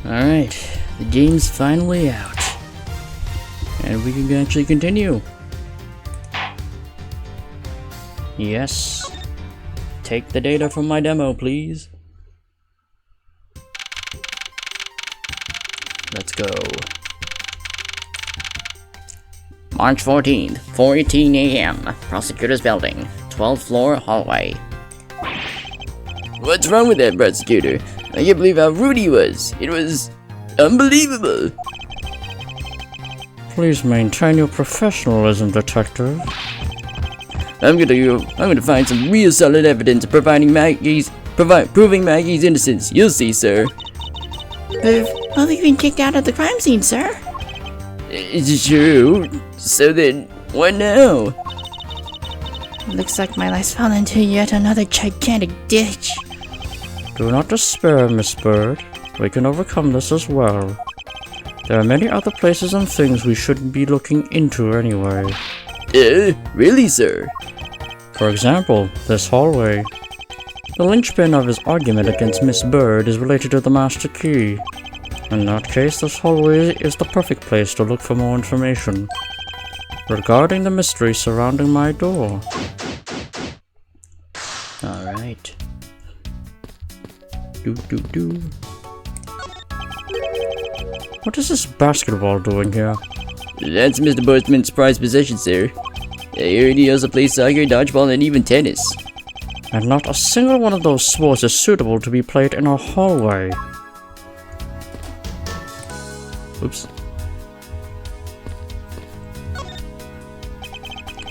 Alright, the game's finally out. And we can actually continue. Yes. Take the data from my demo, please. Let's go. March 14th, 4:18 a.m. Prosecutor's Building, 12th floor hallway. What's wrong with that prosecutor? I can't believe how rude he was. It was unbelievable. Please maintain your professionalism, detective. I'm gonna find some real solid evidence proving Maggie's innocence. You'll see, sir. We've been kicked out of the crime scene, sir. It's true. So then, what now? Looks like my life's fallen into yet another gigantic ditch. Do not despair, Miss Bird. We can overcome this as well. There are many other places and things we shouldn't be looking into anyway. Really, sir? For example, this hallway. The linchpin of his argument against Miss Bird is related to the master key. In that case, this hallway is the perfect place to look for more information regarding the mystery surrounding my door. Alright. What is this basketball doing here? That's Mr. Portsman's prized possession, sir. I heard he also plays soccer, dodgeball, and even tennis. And not a single one of those sports is suitable to be played in a hallway. Oops.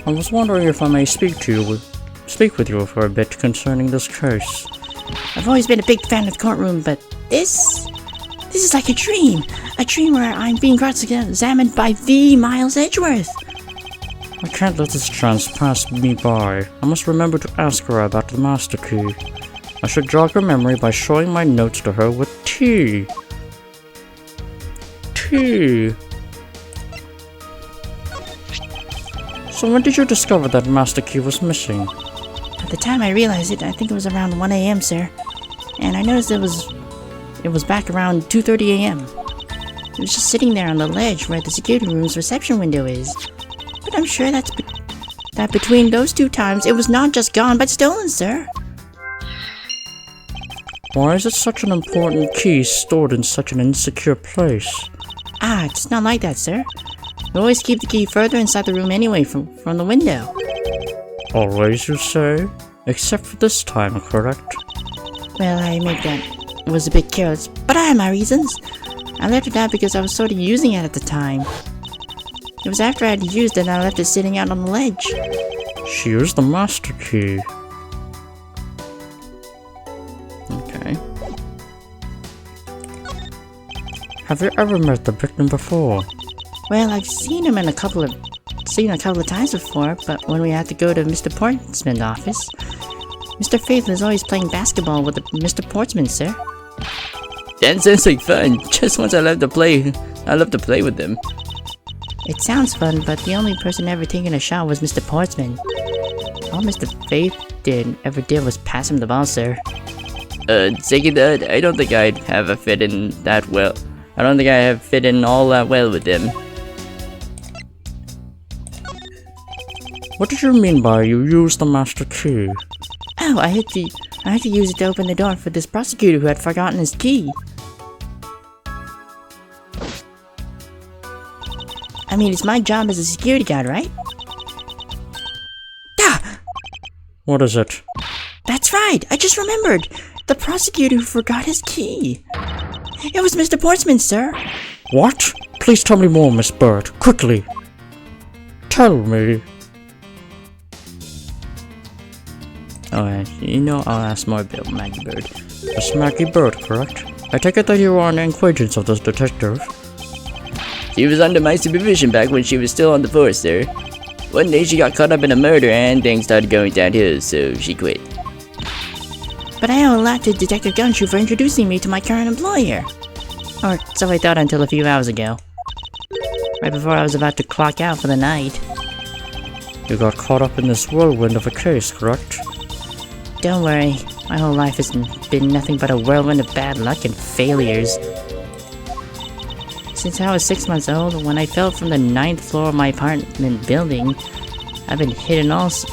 I was wondering if I may speak with you for a bit concerning this case. I've always been a big fan of the courtroom, but this is like a dream where I'm being cross-examined by the Miles Edgeworth. I can't let this chance pass me by. I must remember to ask her about the master key. I should jog her memory by showing my notes to her with tea. Tea. So when did you discover that master key was missing? At the time I realized it, I think it was around 1 a.m., sir. And I noticed it was back around 2:30 a.m. It was just sitting there on the ledge where the security room's reception window is. But I'm sure that between those two times, it was not just gone, but stolen, sir. Why is it such an important key stored in such an insecure place? It's not like that, sir. We always keep the key further inside the room anyway from the window. Always, you say? Except for this time, correct? Well, I admit that it was a bit careless, but I had my reasons. I left it out because I was sort of using it at the time. It was after I had used it and I left it sitting out on the ledge. She used the master key. Okay. Have you ever met the victim before? Well, I've seen him a couple of times before, but when we had to go to Mr. Portsman's office, Mr. Faith was always playing basketball with Mr. Portsman, sir. That sounds like fun. Just once I love to play with them. It sounds fun, but the only person ever taking a shot was Mr. Portsman. All Mr. Faith ever did was pass him the ball, sir. Taking that, I don't think I'd have a fit in that well. I don't think I have fit in all that well with them. What did you mean by you used the master key? Oh, I had to use it to open the door for this prosecutor who had forgotten his key. I mean, it's my job as a security guard, right? Ah! What is it? That's right! I just remembered! The prosecutor who forgot his key! It was Mr. Portsman, sir! What? Please tell me more, Miss Bird. Quickly! Tell me! Alright, I'll ask more about Maggie Bird. Miss Maggie Bird, correct? I take it that you are an acquaintance of this detective. She was under my supervision back when she was still on the force, sir. One day she got caught up in a murder and things started going downhill, so she quit. But I owe a lot to Detective Gumshoe for introducing me to my current employer. Or so I thought until a few hours ago. Right before I was about to clock out for the night. You got caught up in this whirlwind of a case, correct? Don't worry, my whole life has been nothing but a whirlwind of bad luck and failures. Since I was 6 months old, when I fell from the 9th floor of my apartment building, I've been hit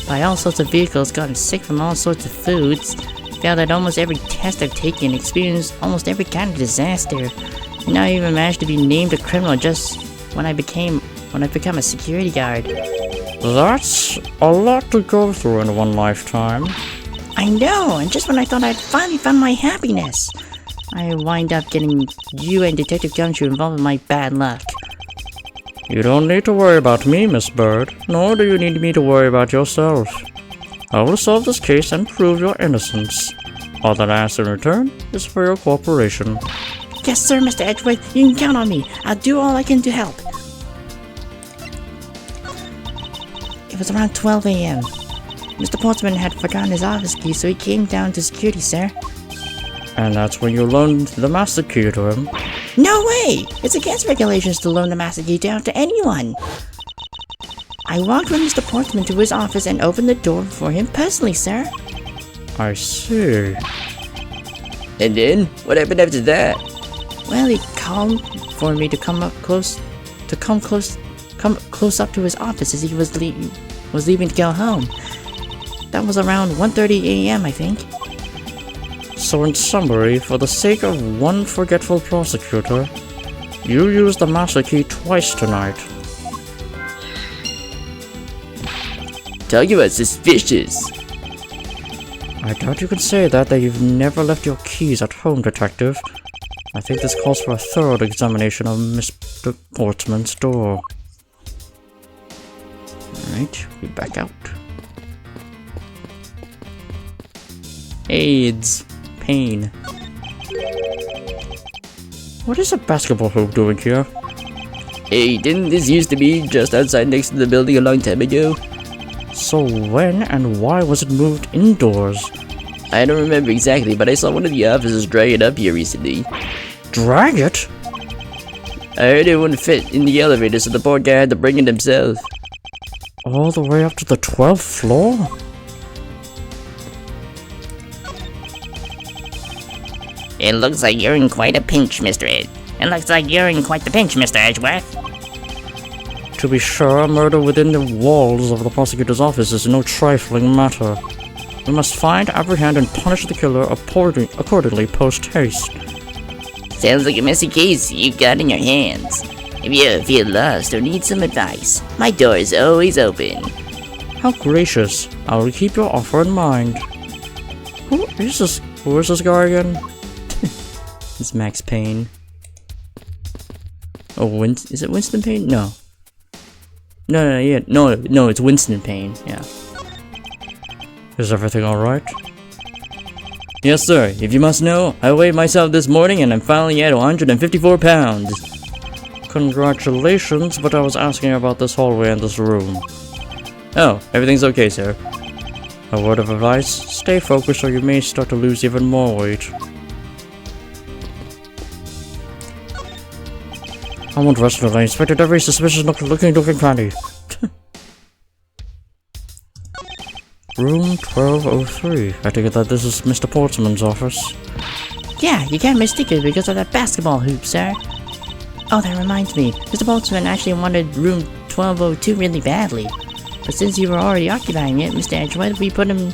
by all sorts of vehicles, gotten sick from all sorts of foods, failed at almost every test I've taken, experienced almost every kind of disaster, and now I even managed to be named a criminal just when I've become a security guard. That's a lot to go through in one lifetime. I know, and just when I thought I'd finally found my happiness, I wind up getting you and Detective Gumshoe involved in my bad luck. You don't need to worry about me, Miss Bird, nor do you need me to worry about yourself. I will solve this case and prove your innocence. All that I ask in return is for your cooperation. Yes, sir, Mr. Edgeworth, you can count on me. I'll do all I can to help. It was around 12 a.m. Mr. Portsman had forgotten his office key, so he came down to security, sir. And that's when you loaned the master key to him? No way! It's against regulations to loan the master key down to anyone. I walked with Mr. Portsman to his office and opened the door for him personally, sir. I see. And then, what happened after that? Well, he called for me to come close up to his office as he was leaving to go home. That was around 1:30 a.m., I think. So in summary, for the sake of one forgetful prosecutor, you used the master key twice tonight. Talking about suspicious. I doubt you can say that you've never left your keys at home, Detective. I think this calls for a thorough examination of Mr. Portsman's door. Alright, we back out. AIDS. Pain. What is a basketball hoop doing here? Hey, didn't this used to be just outside next to the building a long time ago? So when and why was it moved indoors? I don't remember exactly, but I saw one of the officers drag it up here recently. Drag it? I heard it wouldn't fit in the elevator, so the poor guy had to bring it himself. All the way up to the 12th floor? It looks like you're in quite a pinch, Mr. Ed. It looks like you're in quite the pinch, Mr. Edgeworth. To be sure, murder within the walls of the prosecutor's office is no trifling matter. We must find, apprehend, and punish the killer accordingly post-haste. Sounds like a messy case you've got in your hands. If you feel lost or need some advice, my door is always open. How gracious. I will keep your offer in mind. Who is this guy again? It's Max Payne. Oh, is it Winston Payne? No. No, it's Winston Payne, yeah. Is everything alright? Yes, sir. If you must know, I weighed myself this morning and I'm finally at 154 pounds. Congratulations, but I was asking about this hallway and this room. Oh, everything's okay, sir. A word of advice, stay focused or you may start to lose even more weight. I won't rest until I inspected every suspicious looking cranny. Room 1203. I take it that this is Mr. Portsman's office. Yeah, you can't mistake it because of that basketball hoop, sir. Oh, that reminds me. Mr. Portsman actually wanted room 1202 really badly. But since you were already occupying it, Mr. Edgeworth, we put him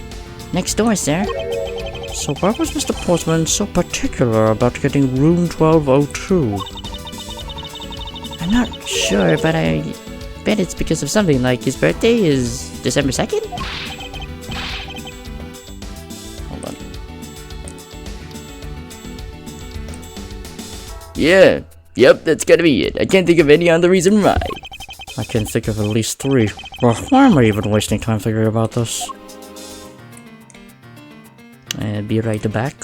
next door, sir. So why was Mr. Portsman so particular about getting room 1202? I'm not sure, but I bet it's because of something like his birthday is December 2nd? Hold on. Yeah, yep, that's gotta be it. I can't think of any other reason why. I can think of at least 3. Well, why am I even wasting time thinking about this? Be right back.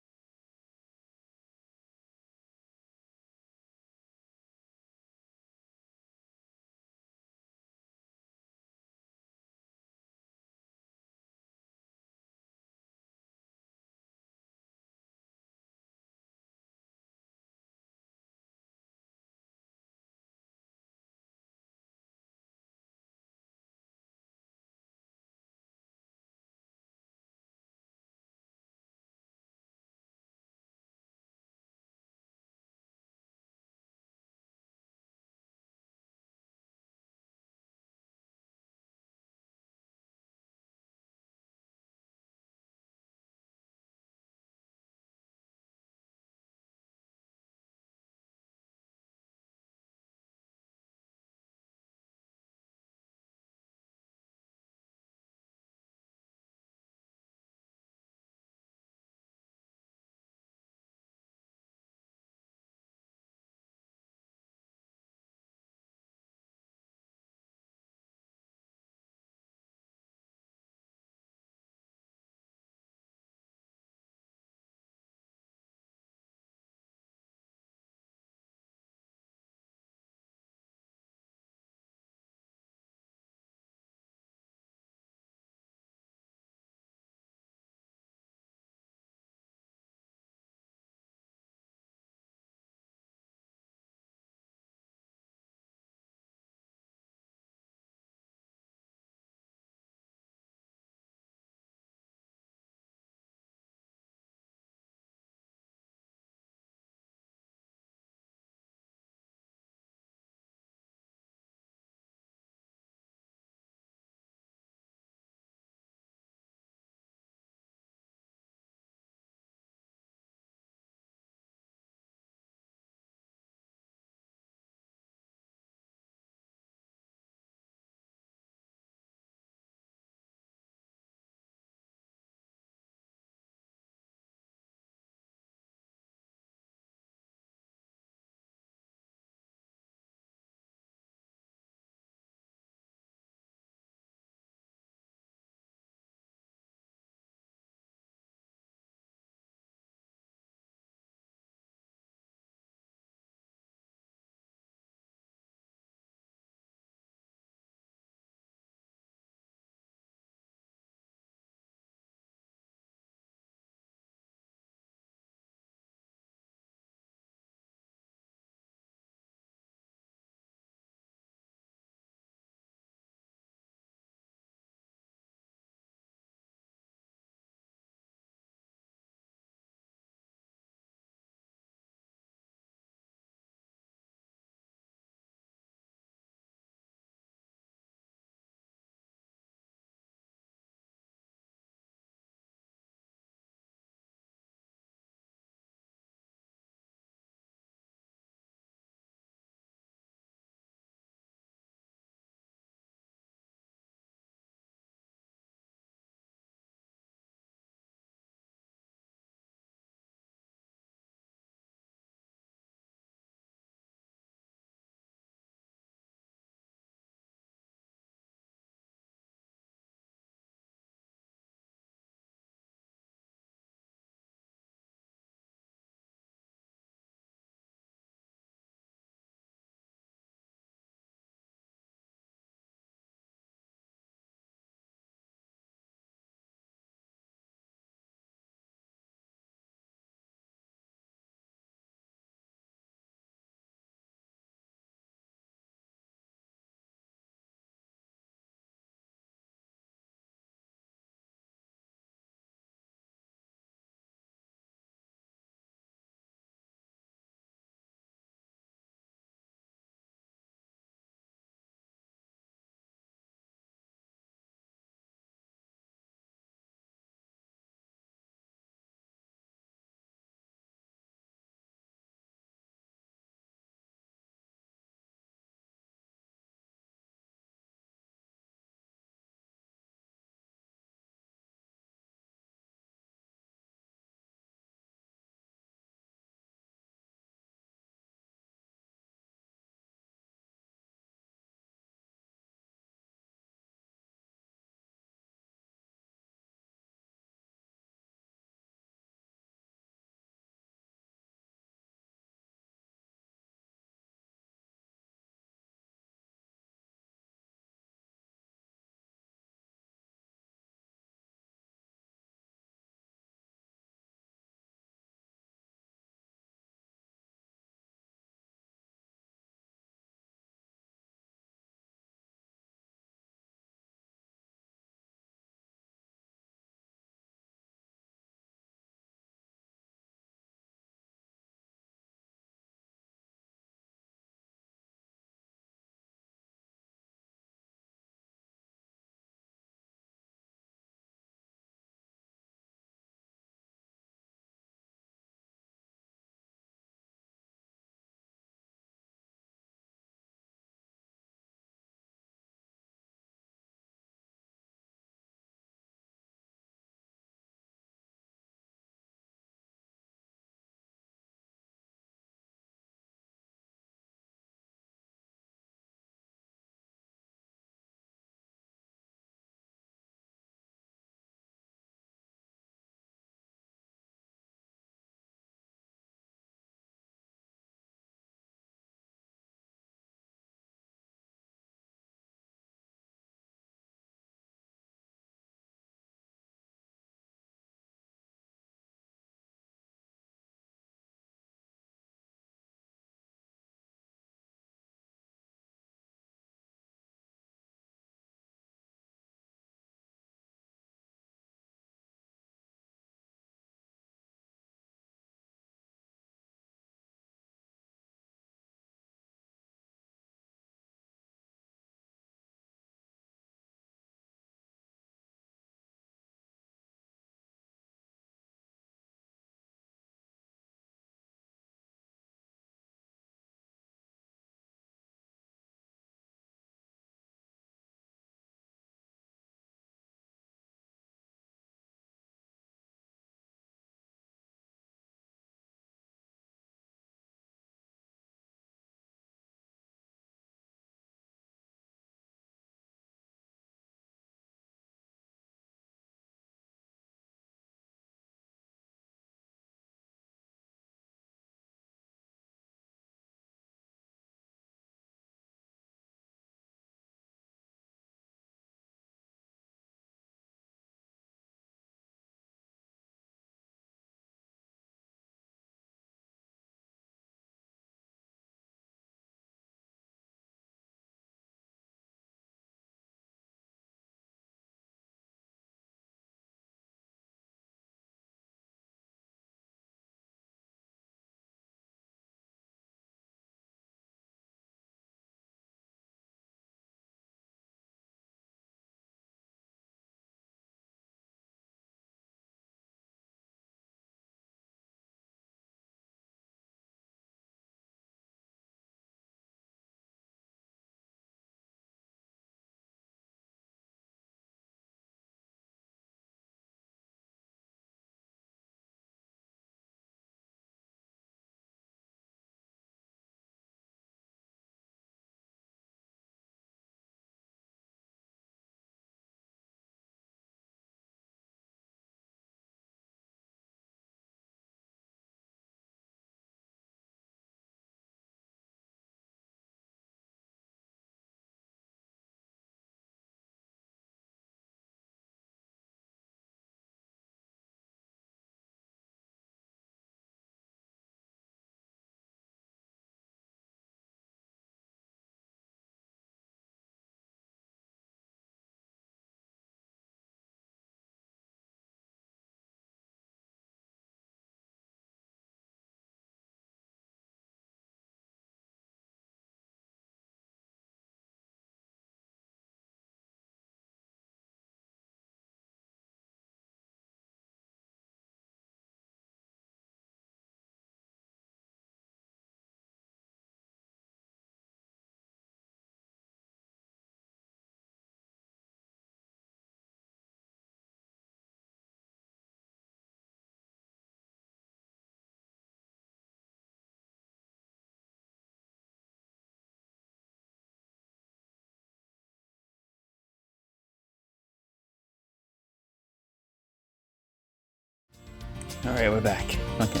Alright, we're back. Okay.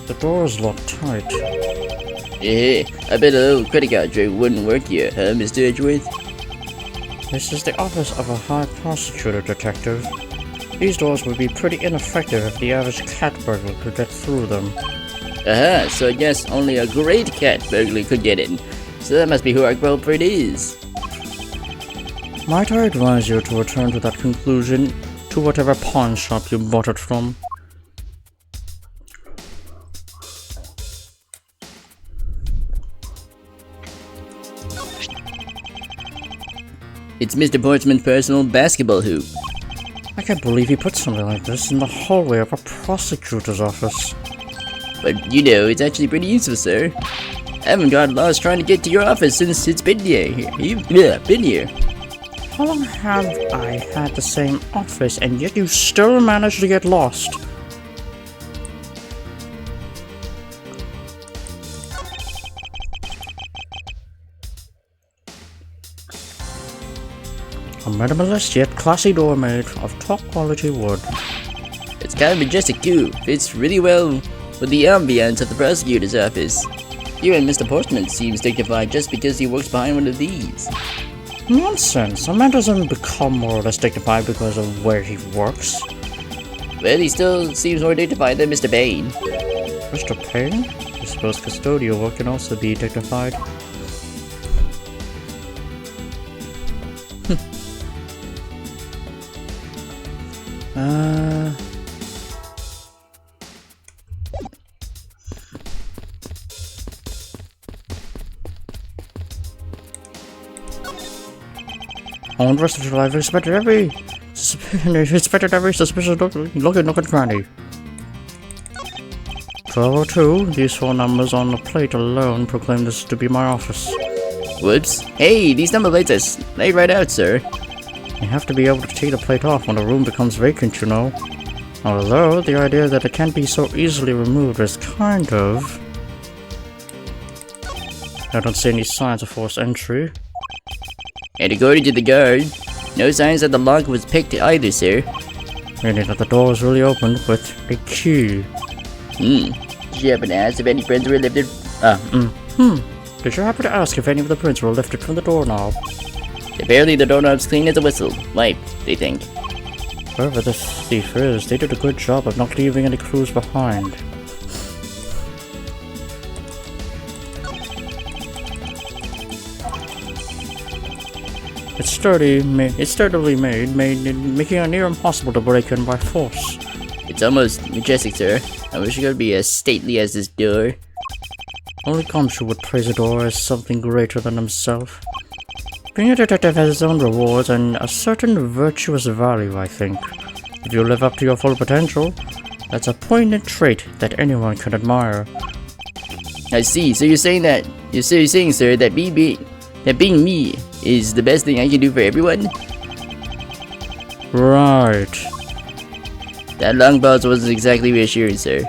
The door is locked tight. I bet a little credit card trick wouldn't work here, huh, Mr. Edgeworth? This is the office of a high prosecutor, detective. These doors would be pretty ineffective if the average cat burglar could get through them. Aha, so I guess only a great cat burglar could get in. So that must be who our culprit is. Might I advise you to return to that conclusion to whatever pawn shop you bought it from? It's Mr. Portsman's personal basketball hoop. I can't believe he put something like this in the hallway of a prosecutor's office. But you know, it's actually pretty useful, sir. I haven't got lost trying to get to your office since it's been here. Been here. How long have I had the same office and yet you still manage to get lost? A minimalist yet classy door made of top quality wood. It's kind of majestic too. Fits really well with the ambience of the prosecutor's office. Even Mr. Portsman seems dignified just because he works behind one of these. Nonsense. A man doesn't become more or less dignified because of where he works. Well, he still seems more dignified than Mr. Payne. Mr. Payne? I suppose custodial work can also be dignified. On the rest of your life, expected every suspicious look at cranny. 1202, these four numbers on the plate alone proclaim this to be my office. Whoops. Hey, these number plates are laid right out, sir. You have to be able to take the plate off when the room becomes vacant, you know. Although, the idea that it can't be so easily removed is kind of... I don't see any signs of forced entry. And according to the guard, no signs that the lock was picked either, sir. Meaning that the door was really opened with a key. Did you happen to ask if any prints were lifted? Did you happen to ask if any of the prints were lifted from the doorknob? Apparently the doorknob's clean as a whistle. Wiped, they think. Whoever this thief is, they did a good job of not leaving any clues behind. It's sturdily made, making it near impossible to break in by force. It's almost majestic, sir. I wish it could be as stately as this door. Only Gumshoe would praise a door as something greater than himself. Being a detective has its own rewards and a certain virtuous value, I think. If you live up to your full potential, that's a poignant trait that anyone can admire. I see. So you're saying, sir, that being me is the best thing I can do for everyone? Right. That long pause wasn't exactly reassuring, sir.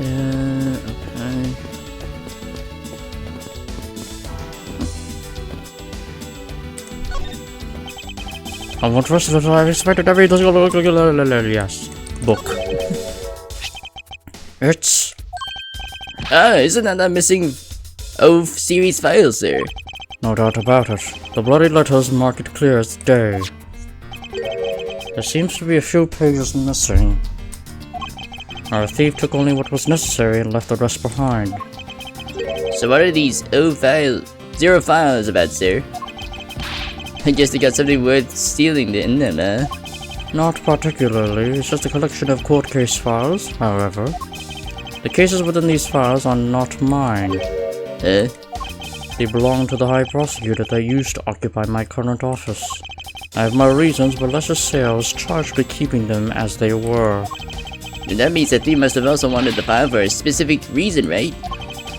Okay. I want rest of the time. I expected every yes. Book. It's Isn't that missing OAF series file, sir? no doubt about it. The bloody letters mark it clear as day. There seems to be a few pages missing. Our thief took only what was necessary and left the rest behind. So what are these zero files about, sir? I guess they got something worth stealing in them, huh? Not particularly, it's just a collection of court case files, however. The cases within these files are not mine. Huh? They belong to the High Prosecutor that used to occupy my current office. I have my reasons, but let's just say I was charged with keeping them as they were. And that means that thief must have also wanted the file for a specific reason, right?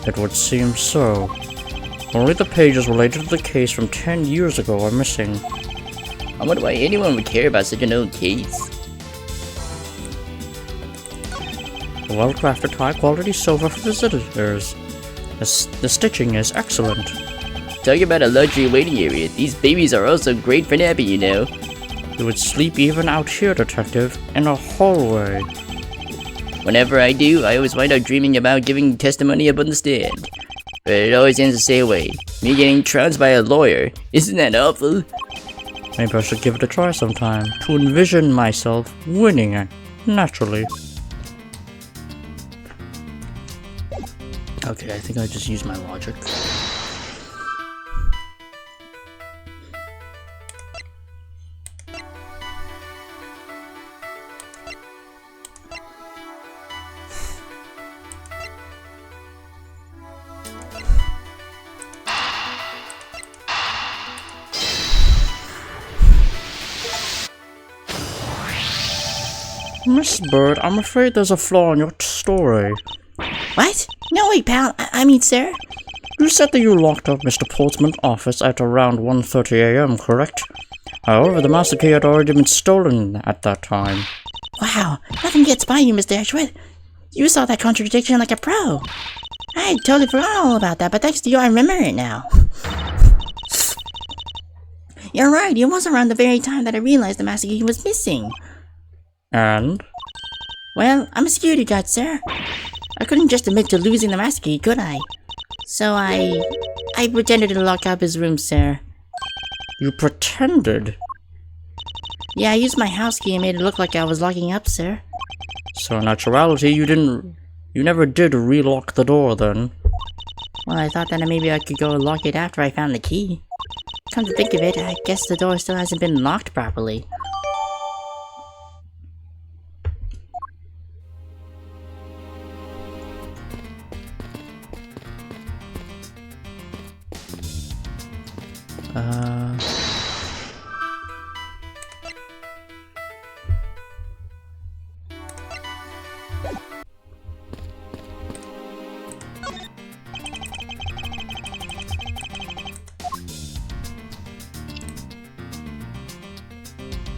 It would seem so. Only the pages related to the case from 10 years ago are missing. I wonder why anyone would care about such an old case. A well-crafted, high-quality sofa for visitors. The stitching is excellent. Talk about a luxury waiting area. These babies are also great for napping, you know. You would sleep even out here, Detective, in a hallway. Whenever I do, I always wind up dreaming about giving testimony up on the stand. But it always ends the same way. Me getting trounced by a lawyer. Isn't that awful? Maybe I should give it a try sometime, to envision myself winning it, naturally. Okay, I think I just used my logic. Miss Bird, I'm afraid there's a flaw in your story. What? No, wait, pal. I mean, sir. You said that you locked up Mr. Portsman's office at around 1:30 a.m., correct? However, the master key had already been stolen at that time. Wow, nothing gets by you, Mr. Edgewood. You saw that contradiction like a pro. I totally forgot all about that, but thanks to you, I remember it now. You're right, it was around the very time that I realized the master key was missing. And? Well, I'm a security guard, sir. I couldn't just admit to losing the master key, could I? So I pretended to lock up his room, sir. You pretended? Yeah, I used my house key and made it look like I was locking up, sir. So in actuality, you never did relock the door then? Well, I thought that maybe I could go lock it after I found the key. Come to think of it, I guess the door still hasn't been locked properly.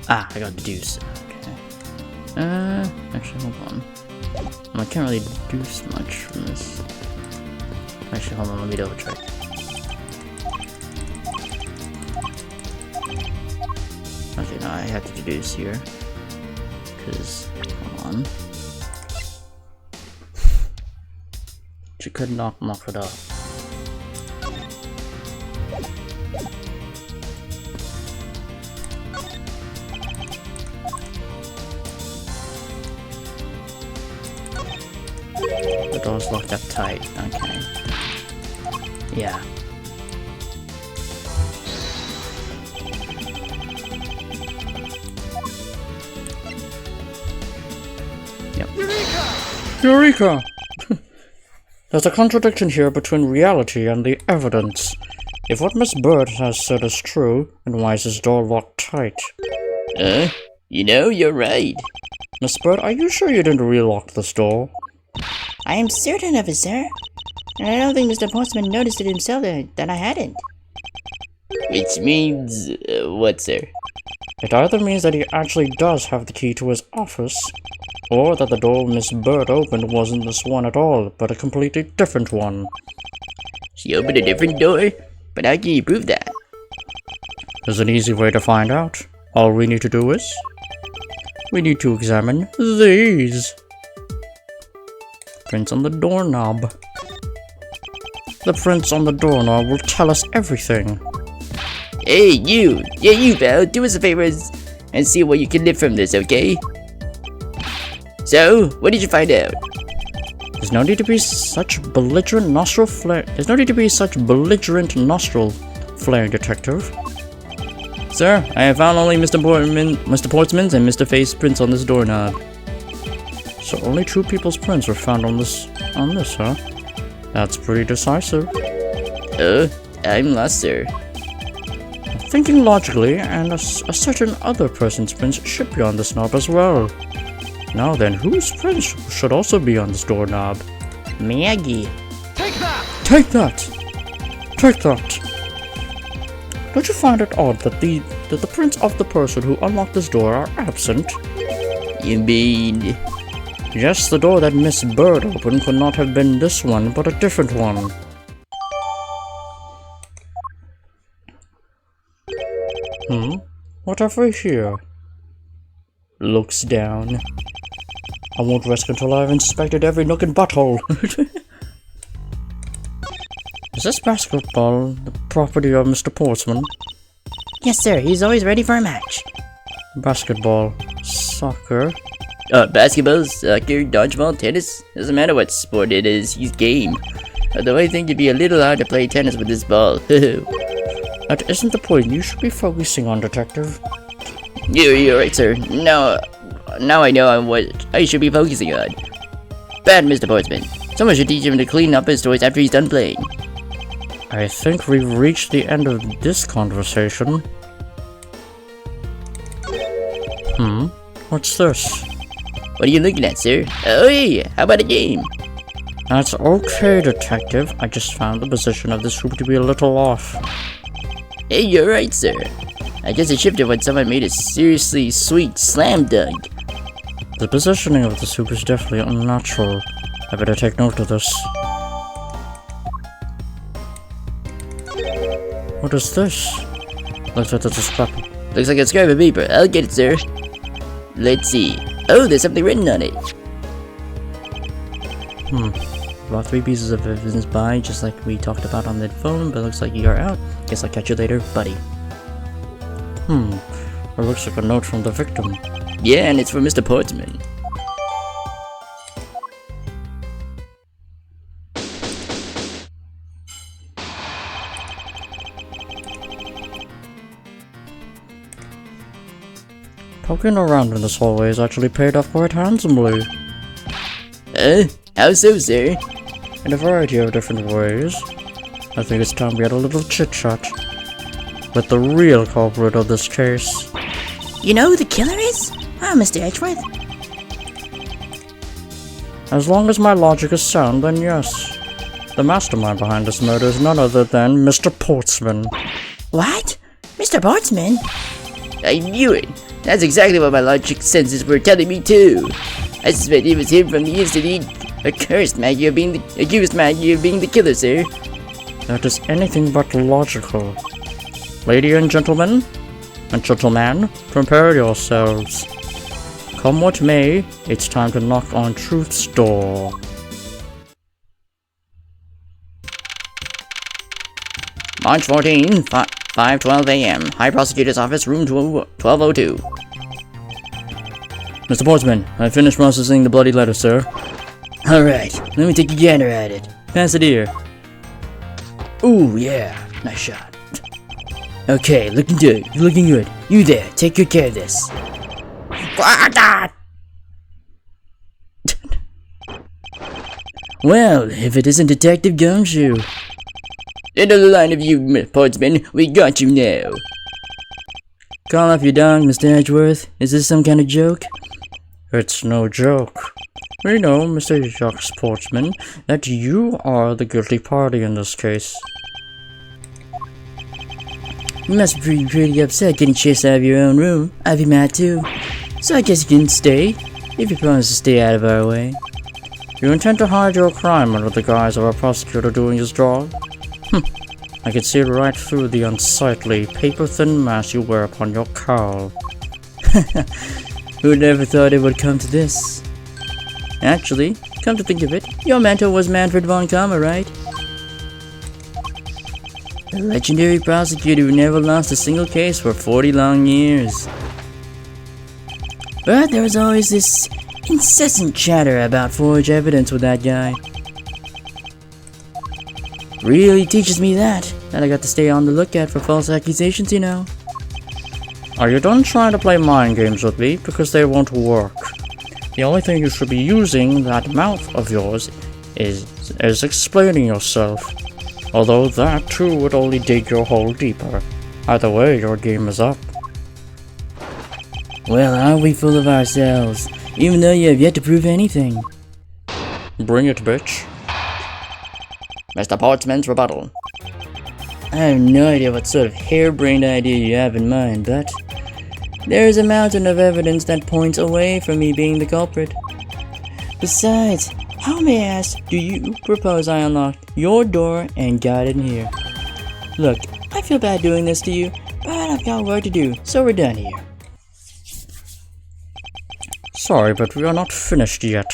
Ah, I got deduce. Okay. Actually, hold on. I can't really deduce much from this. Actually, hold on, let me double check. Okay, now I have to deduce here. Because, hold on. She could knock it off. The door's locked up tight, okay. Yeah. Yep. Eureka! There's a contradiction here between reality and the evidence. If what Miss Bird has said is true, then why is this door locked tight? You know, you're right. Miss Bird, are you sure you didn't relock this door? I am certain of it, sir. And I don't think Mr. Portsman noticed it himself that I hadn't. Which means, what, sir? It either means that he actually does have the key to his office, or that the door Miss Bird opened wasn't this one at all, but a completely different one. She opened a different door? But how can you prove that? There's an easy way to find out. All we need to do is... we need to examine these. Prints on the doorknob. The prints on the doorknob will tell us everything. Hey, you! Yeah, you, pal. Do us a favor and see what you can live from this, okay? So, what did you find out? There's no need to be such belligerent nostril flare. There's no need to be such belligerent nostril flaring, Detective. Sir, I have found only Mr. Portsman's and Mr. Faye's prints on this doorknob. So only two people's prints were found on this, huh? That's pretty decisive. I'm lost, sir. Thinking logically, and a certain other person's prints should be on this knob as well. Now then, whose prints should also be on this doorknob? Maggie. Take that! Take that! Don't you find it odd that the prints of the person who unlocked this door are absent? You mean... Yes, the door that Miss Bird opened could not have been this one, but a different one. What have we here? Looks down. I won't rest until I've inspected every nook and butthole. Is this basketball the property of Mr. Portsman? Yes, sir. He's always ready for a match. Basketball, soccer. Basketball, soccer, dodgeball, tennis. Doesn't matter what sport it is, he's game. Although I think it'd be a little hard to play tennis with this ball. That isn't the point you should be focusing on, Detective. You're right, sir. Now I know what I should be focusing on. Bad Mr. Portsman. Someone should teach him to clean up his toys after he's done playing. I think we've reached the end of this conversation. What's this? What are you looking at, sir? Oh yeah, how about a game? That's okay, Detective. I just found the position of this hoop to be a little off. Hey, you're right, sir. I guess it shifted when someone made a seriously sweet slam dunk. The positioning of this hoop is definitely unnatural. I better take note of this. What is this? Looks like it's a scrap. Looks like a scrap of paper. I'll get it, sir. Let's see. Oh, there's something written on it. About 3 pieces of evidence by, just like we talked about on the phone, but looks like you are out. Guess I'll catch you later, buddy. It looks like a note from the victim. Yeah, and it's for Mr. Portsman. Poking around in this hallway is actually paid off quite handsomely. How so, sir? In a variety of different ways. I think it's time we had a little chit-chat with the real culprit of this case. You know who the killer is? Mr. Edgeworth. As long as my logic is sound, then yes. The mastermind behind this murder is none other than Mr. Portsman. What? Mr. Portsman? I knew it. That's exactly what my logic senses were telling me too. I suspect it was him from the instant he accused Maggie of being the killer, sir. That is anything but logical. Lady and gentlemen, prepare yourselves. Come what may, it's time to knock on truth's door. March 14, 5:12 a.m. High Prosecutor's Office, room 1202. Mr. Portsman, I finished processing the bloody letter, sir. Alright, let me take a gander at it. Pass it here. Ooh, yeah. Nice shot. Okay, looking good. You're looking good. You there, take good care of this. Well, if it isn't Detective Gumshoe. End of the line of you, Portsman. We got you now. Call off your dog, Mr. Edgeworth. Is this some kind of joke? It's no joke. We know, Mr. Jacques Portsman, that you are the guilty party in this case. You must be pretty upset getting chased out of your own room. I'd be mad too. So I guess you can stay, if you promise to stay out of our way. You intend to hide your crime under the guise of a prosecutor doing his job? I can see right through the unsightly, paper-thin mask you wear upon your cowl. Who'd ever thought it would come to this? Actually, come to think of it, your mentor was Manfred von Kammer, right? The legendary prosecutor who never lost a single case for 40 long years. But there was always this incessant chatter about forged evidence with that guy. Really teaches me that I got to stay on the lookout for false accusations, you know. Are you done trying to play mind games with me? Because they won't work. The only thing you should be using that mouth of yours is explaining yourself. Although that too would only dig your hole deeper. Either way, your game is up. Well, aren't we full of ourselves, even though you have yet to prove anything? Bring it, bitch. Mr. Portsman's rebuttal. I have no idea what sort of harebrained idea you have in mind, but there is a mountain of evidence that points away from me being the culprit. Besides, how, may I ask, do you propose I unlock your door and got in here? Look, I feel bad doing this to you, but I've got work to do, so we're done here. Sorry, but we are not finished yet.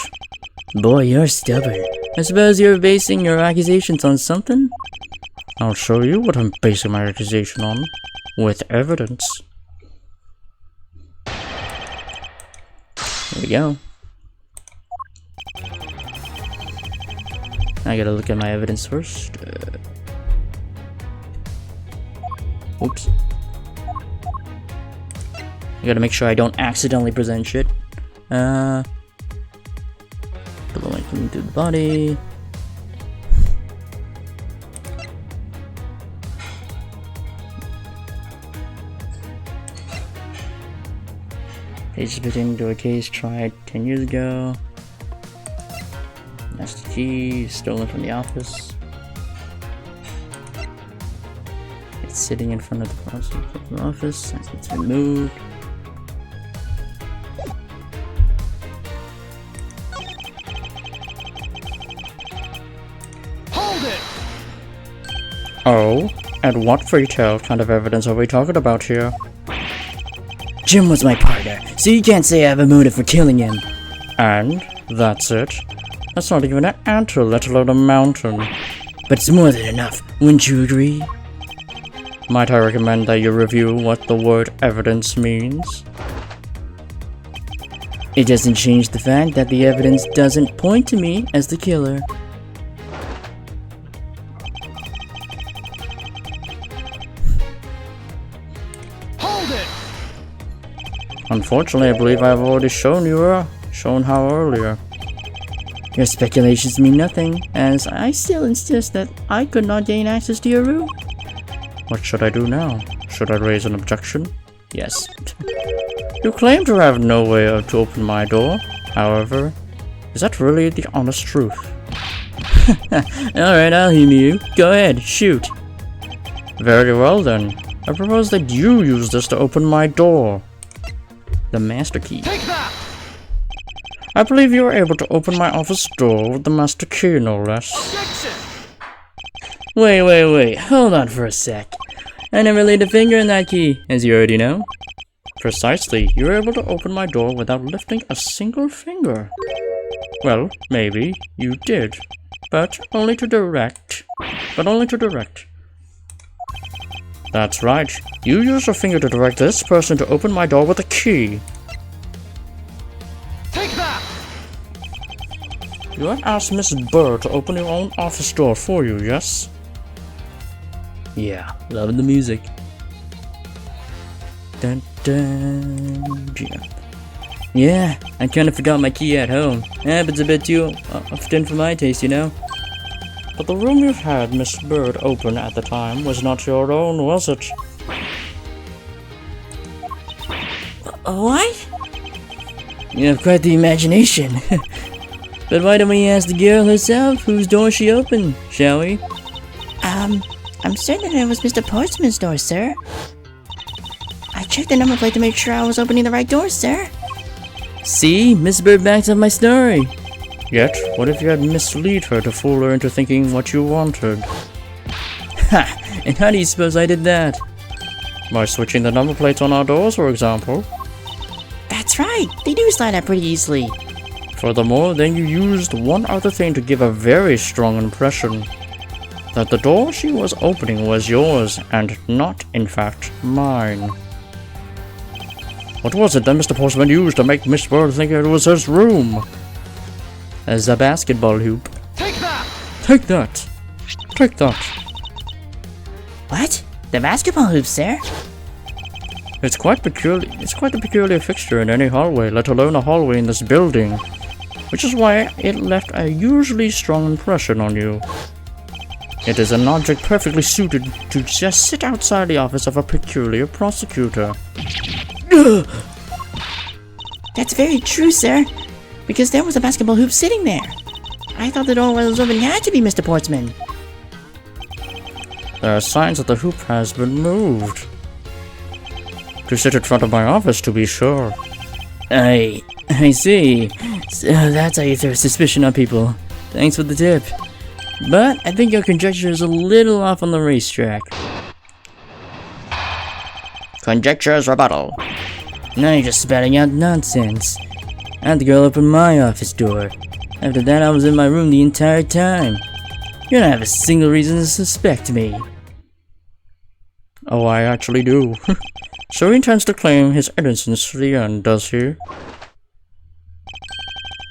Boy, you're stubborn. I suppose you're basing your accusations on something? I'll show you what I'm basing my accusation on. With evidence. There we go. I gotta look at my evidence first. Oops. I gotta make sure I don't accidentally present shit. Blowing through the body. Pages put into a case tried 10 years ago. Master key stolen from the office. It's sitting in front of the office as it's removed. Oh, and what fairy tale kind of evidence are we talking about here? Jim was my partner, so you can't say I have a motive for killing him. And that's it? That's not even an anthill, let alone a mountain. But it's more than enough, wouldn't you agree? Might I recommend that you review what the word evidence means? It doesn't change the fact that the evidence doesn't point to me as the killer. Unfortunately, I believe I've already shown how earlier. Your speculations mean nothing, as I still insist that I could not gain access to your room. What should I do now? Should I raise an objection? Yes. You claim to have no way to open my door. However, is that really the honest truth? Alright, I'll humor you. Go ahead, shoot. Very well then. I propose that you use this to open my door. The master key. Take that! I believe you were able to open my office door with the master key, no less. Objection! Wait. Hold on for a sec. I never laid a finger in that key, as you already know. Precisely. You were able to open my door without lifting a single finger. Well, maybe you did. But only to direct. That's right. You used your finger to direct this person to open my door with a key. Take that! You had asked Miss Bird to open your own office door for you, yes? Yeah, loving the music. Dun dun. Yeah, I kinda forgot my key at home. Happens a bit too often for my taste, you know? But the room you had Miss Bird open at the time was not your own, was it? What? You have quite the imagination. But why don't we ask the girl herself whose door she opened, shall we? I'm certain it was Mr. Portsman's door, sir. I checked the number plate to make sure I was opening the right door, sir. See, Miss Bird backs up my story. Yet, what if you had misled her to fool her into thinking what you wanted? Ha! And how do you suppose I did that? By switching the number plates on our doors, for example. That's right, they do slide up pretty easily. Furthermore, then you used one other thing to give a very strong impression. That the door she was opening was yours, and not, in fact, mine. What was it that Mr. Portsman used to make Miss Bird think it was his room? As a basketball hoop. Take that! Take that! Take that! What? The basketball hoop, sir? It's quite a peculiar fixture in any hallway, let alone a hallway in this building. Which is why it left a usually strong impression on you. It is an object perfectly suited to just sit outside the office of a peculiar prosecutor. That's very true, sir. Because there was a basketball hoop sitting there. I thought the door was open. It had to be Mr. Portsman. There are signs that the hoop has been moved. To sit in front of my office, to be sure. I see. So that's how you throw suspicion on people. Thanks for the tip. But I think your conjecture is a little off on the racetrack. Conjecture's rebuttal. Now you're just spouting out nonsense. I had the girl open my office door. After that, I was in my room the entire time. You don't have a single reason to suspect me. Oh, I actually do. So he intends to claim his innocence to the end, does he?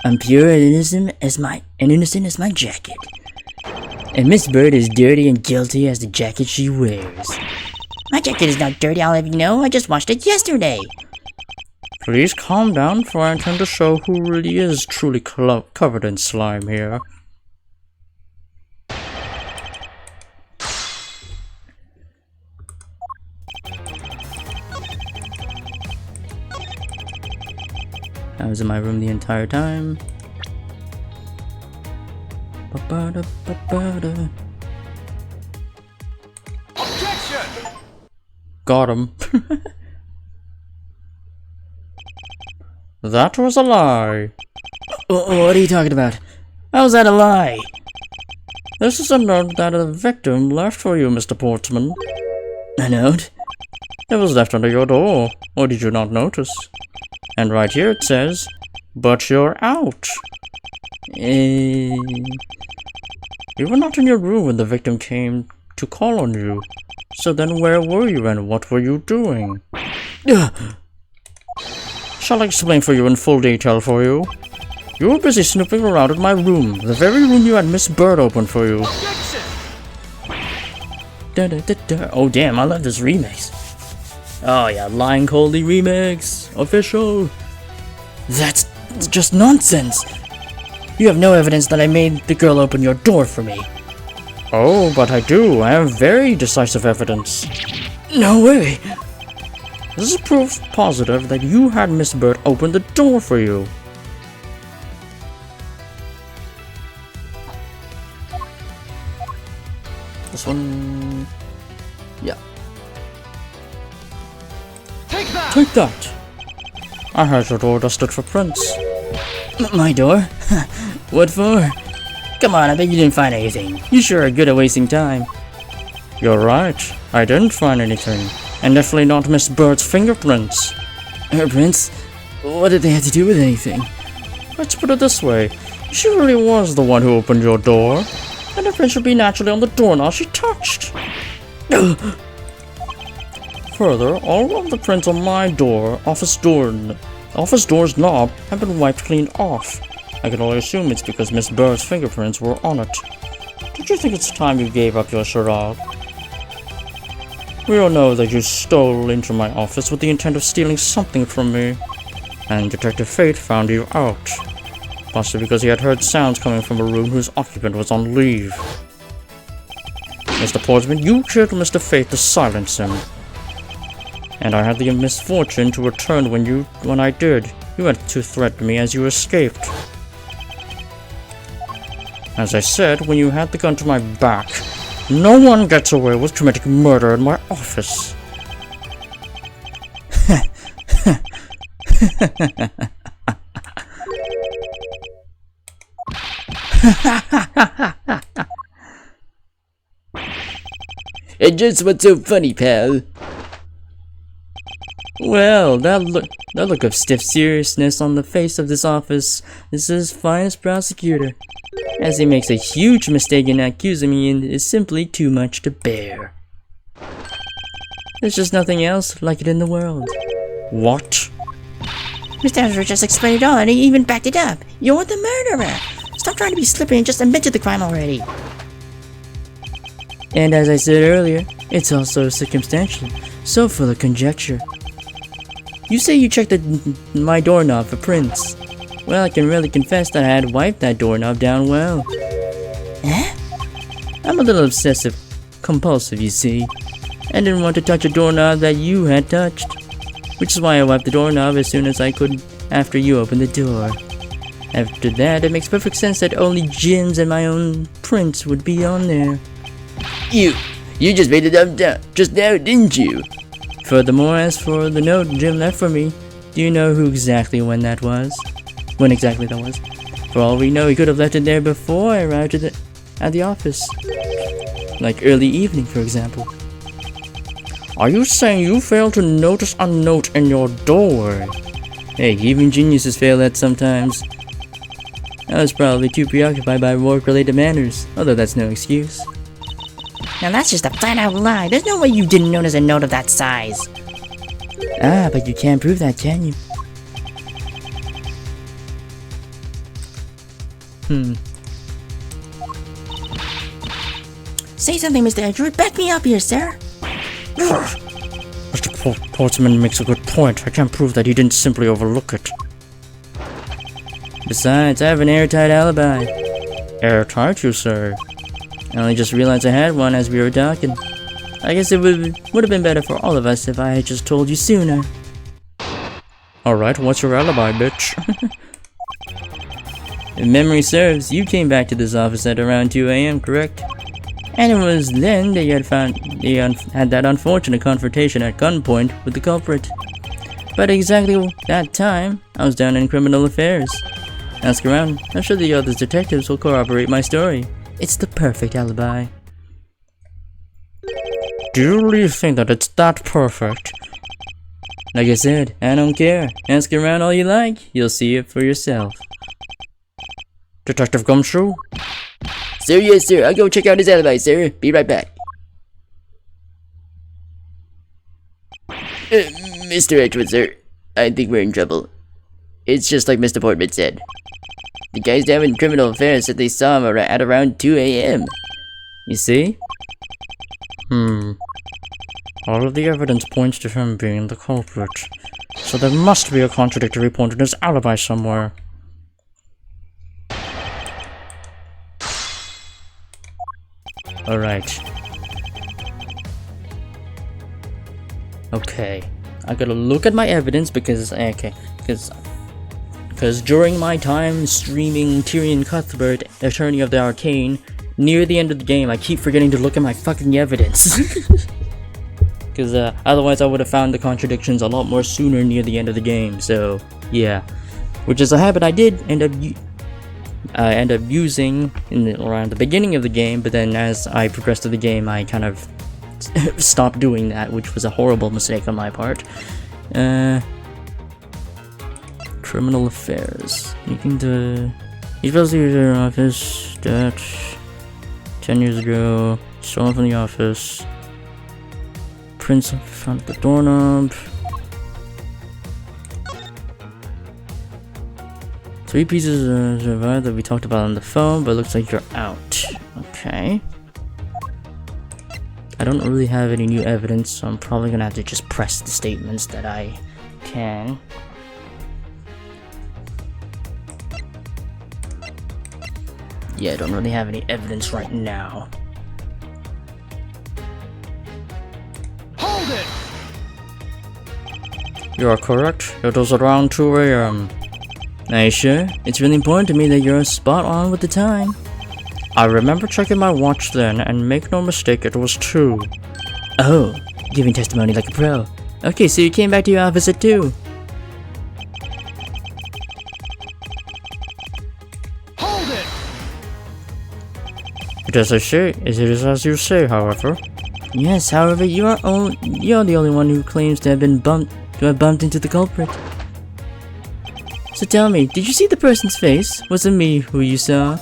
I'm pure and innocent as my jacket. And Miss Bird is dirty and guilty as the jacket she wears. My jacket is not dirty, I'll have you know. I just washed it yesterday. Please calm down, for I intend to show who really is truly covered in slime here. I was in my room the entire time. Got him. That was a lie. What are you talking about? How's that a lie? This is a note that a victim left for you, Mr. Portsman. A note? It was left under your door, or did you not notice? And right here it says, "But you're out." You were not in your room when the victim came to call on you. So then where were you and what were you doing? Shall I explain for you in full detail for you? You were busy snooping around in my room, the very room you had Miss Bird open for you. Oh damn, I love this remix. Oh yeah, Lying Coldly remix. Official. That's just nonsense. You have no evidence that I made the girl open your door for me. Oh, but I do. I have very decisive evidence. No way. This is proof positive that you had Miss Bird open the door for you. This one... yeah. Take that! I had your door dusted for prints. My door? What for? Come on, I bet you didn't find anything. You sure are good at wasting time. You're right. I didn't find anything. And definitely not Miss Bird's fingerprints. Her prints? What did they have to do with anything? Let's put it this way. She really was the one who opened your door. And the print should be naturally on the doorknob she touched. Further, all of the prints on my office door's knob have been wiped clean off. I can only assume it's because Miss Bird's fingerprints were on it. Don't you think it's time you gave up your charade? We all know that you stole into my office with the intent of stealing something from me. And Detective Fate found you out. Possibly because he had heard sounds coming from a room whose occupant was on leave. Mr. Portsman, you killed Mr. Fate to silence him. And I had the misfortune to return when I did. You had to threaten me as you escaped. As I said, when you had the gun to my back, no one gets away with committing murder in my office. And just what's so funny, pal? Well, that look of stiff seriousness on the face of this office is his finest prosecutor, as he makes a huge mistake in accusing me and is simply too much to bear. There's just nothing else like it in the world. What? Mr. Ezra just explained it all and he even backed it up. You're the murderer. Stop trying to be slippery and just admit to the crime already. And as I said earlier, it's also circumstantial, so full of conjecture. You say you checked my doorknob for prints. Well, I can really confess that I had wiped that doorknob down well. Huh? I'm a little obsessive compulsive, you see. I didn't want to touch a doorknob that you had touched, which is why I wiped the doorknob as soon as I could after you opened the door. After that, it makes perfect sense that only Jim's and my own prints would be on there. You just made it up just now, didn't you? Furthermore, as for the note Jim left for me, do you know when exactly that was? For all we know, he could have left it there before I arrived at the office. Like early evening, for example. Are you saying you failed to notice a note in your doorway? Hey, even geniuses fail that sometimes. I was probably too preoccupied by work-related matters, although that's no excuse. Now that's just a flat-out lie. There's no way you didn't notice a note of that size. Ah, but you can't prove that, can you? Say something, Mr. Edgewood. Back me up here, sir. Mr. Portsman makes a good point. I can't prove that he didn't simply overlook it. Besides, I have an airtight alibi. Airtight, you say? I only just realized I had one as we were talking. I guess it would have been better for all of us if I had just told you sooner. Alright, what's your alibi, bitch? If memory serves, you came back to this office at around 2 AM, correct? And it was then that you had that unfortunate confrontation at gunpoint with the culprit. But exactly that time, I was down in criminal affairs. Ask around, I'm sure the other detectives will corroborate my story. It's the perfect alibi. Do you really think that it's that perfect? Like I said, I don't care. Ask around all you like, you'll see it for yourself. Detective Gumshoe? Sir, yes sir, I'll go check out his alibi, sir. Be right back. Mr. Edgewood, sir, I think we're in trouble. It's just like Mr. Portman said. The guys down in criminal affairs said they saw him at around 2 AM. You see? All of the evidence points to him being the culprit. So there must be a contradictory point in his alibi somewhere. Alright. Okay. I gotta look at my evidence because during my time streaming Tyrion Cuthbert, Attorney of the Arcane, near the end of the game, I keep forgetting to look at my fucking evidence. Because otherwise I would have found the contradictions a lot more sooner near the end of the game, so yeah. Which is a habit I did end up using around the beginning of the game, but then as I progressed through the game, I kind of stopped doing that, which was a horrible mistake on my part. Criminal affairs. He's supposed to your office that 10 years ago, stolen from the office. Prints found at the doorknob. 3 pieces survived that we talked about on the phone, but it looks like you're out. Okay. I don't really have any new evidence, so I'm probably gonna have to just press the statements that I can. Yeah, I don't really have any evidence right now. Hold it! You are correct. It was around 2 AM. Are you sure? It's really important to me that you're spot on with the time. I remember checking my watch then, and make no mistake, it was 2. Oh, giving testimony like a pro. Okay, so you came back to your office at 2. Hold it! It is as you say, however. Yes, however, you're the only one who claims to have bumped into the culprit. So tell me, did you see the person's face? Was it me who you saw?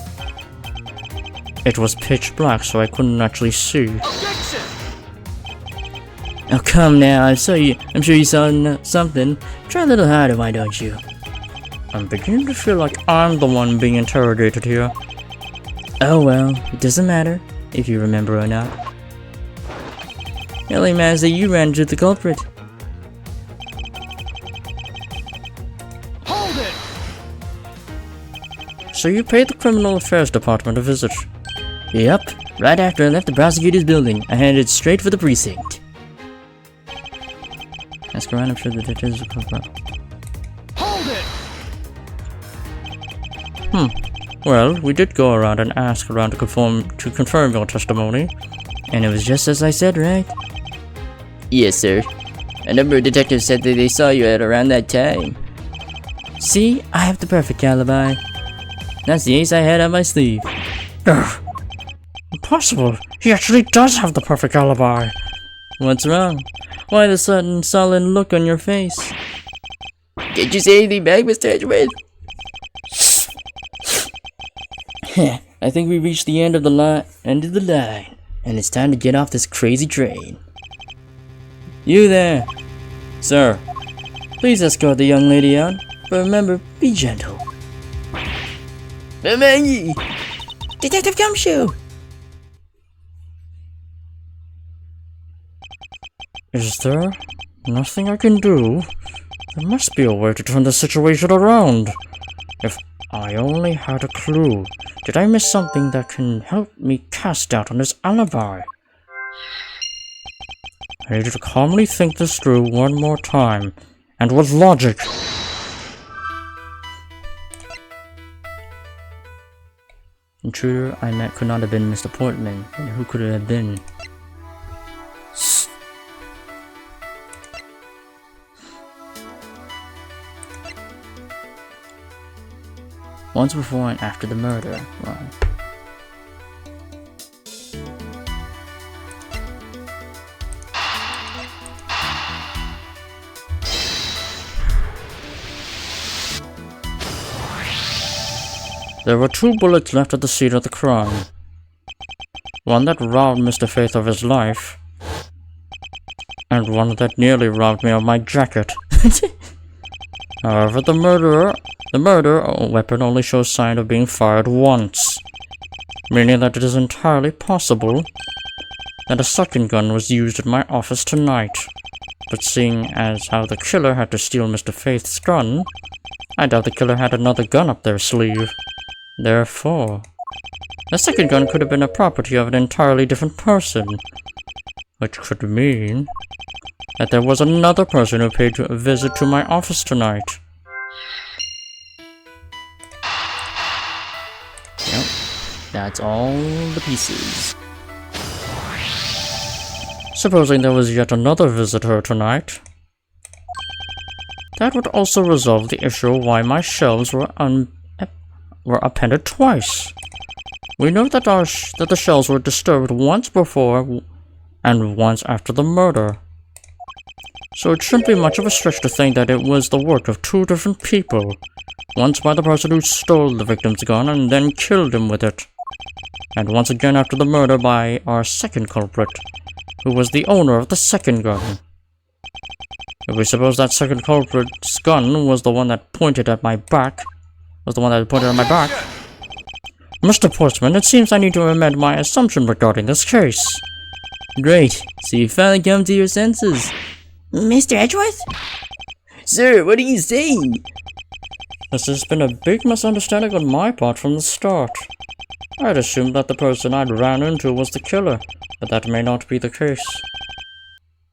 It was pitch black, so I couldn't actually see. Objection! Oh, come now, I'm sure you saw something. Try a little harder, why don't you? I'm beginning to feel like I'm the one being interrogated here. Oh well, it doesn't matter, if you remember or not. It only matters that you ran into the culprit. Hold it! So you paid the Criminal Affairs Department a visit? Yep, Right after I left the prosecutor's building, I headed straight for the precinct. Ask around, I'm sure the detectives will come up. Hold it! Well, we did go around and ask around to confirm your testimony. And it was just as I said, right? Yes, sir. A number of detectives said that they saw you at around that time. See, I have the perfect alibi. That's the ace I had on my sleeve. Ugh. Impossible. He actually does have the perfect alibi. What's wrong? Why the sudden sullen look on your face? Did you say anything back, Mr. Edgeworth? I think we reached the end of the line, and it's time to get off this crazy train. You there, sir. Please escort the young lady out, but remember, be gentle. Maggie! Detective Gumshoe! Is there nothing I can do? There must be a way to turn the situation around. If I only had a clue. Did I miss something that can help me cast doubt on his alibi? I need to calmly think this through one more time, and with logic. Intruder I met could not have been Mr. Portman, and who could it have been? Once before and after the murder, Ron. There were 2 bullets left at the scene of the crime. One that robbed Mr. Faith of his life, and one that nearly robbed me of my jacket. However, the murder weapon only shows sign of being fired once, meaning that it is entirely possible that a second gun was used in my office tonight. But seeing as how the killer had to steal Mr. Faith's gun, I doubt the killer had another gun up their sleeve. Therefore, the second gun could have been a property of an entirely different person, which could mean that there was another person who paid a visit to my office tonight. Yep, that's all the pieces. Supposing there was yet another visitor tonight, that would also resolve the issue of why my shelves were appended twice. We know that the shelves were disturbed once before and once after the murder. So it shouldn't be much of a stretch to think that it was the work of 2 different people. Once by the person who stole the victim's gun and then killed him with it. And once again after the murder by our second culprit, who was the owner of the second gun. If we suppose that second culprit's gun was the one that pointed at my back, Mr. Portman, it seems I need to amend my assumption regarding this case. Great, so you finally come to your senses. Mr. Edgeworth? Sir, what are you saying? This has been a big misunderstanding on my part from the start. I'd assumed that the person I'd ran into was the killer, but that may not be the case.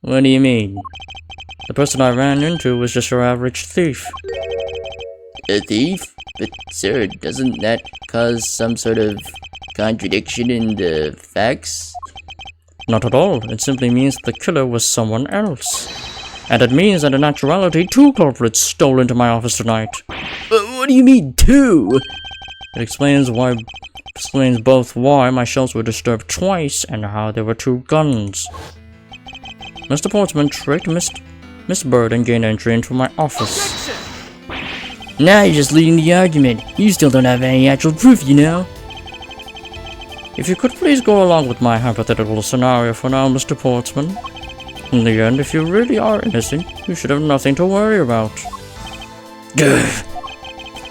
What do you mean? The person I ran into was just your average thief. A thief? But sir, doesn't that cause some sort of contradiction in the facts? Not at all. It simply means the killer was someone else. And it means that in actuality 2 culprits stole into my office tonight. What do you mean, 2? It explains both why my shelves were disturbed twice and how there were 2 guns. Mr. Portman tricked Miss Bird and gained entry into my office. Now you're just leading the argument. You still don't have any actual proof, you know. If you could please go along with my hypothetical scenario for now, Mr. Portsman. In the end, if you really are innocent, you should have nothing to worry about.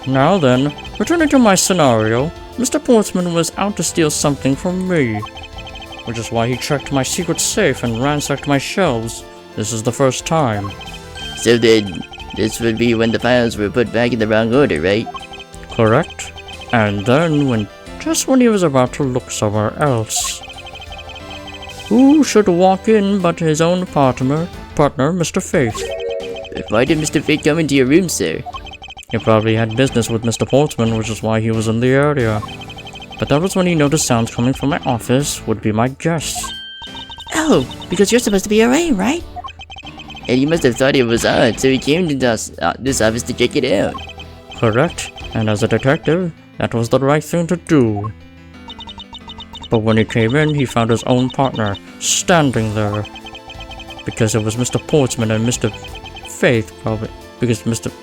Now then, returning to my scenario, Mr. Portsman was out to steal something from me, which is why he checked my secret safe and ransacked my shelves. This is the first time. So then, this would be when the files were put back in the wrong order, right? Correct. And then, when just when he was about to look somewhere else. Who should walk in but his own partner, Mr. Faith? Why did Mr. Fate come into your room, sir? He probably had business with Mr. Portsman, which is why he was in the area. But that was when he noticed sounds coming from my office, would be my guess. Oh, because you're supposed to be away, right? And he must have thought it was odd, so he came to this office to check it out. Correct, and as a detective, that was the right thing to do. But when he came in, he found his own partner standing there. Because it was Mr. Portsman and Mr. Faith probably. Because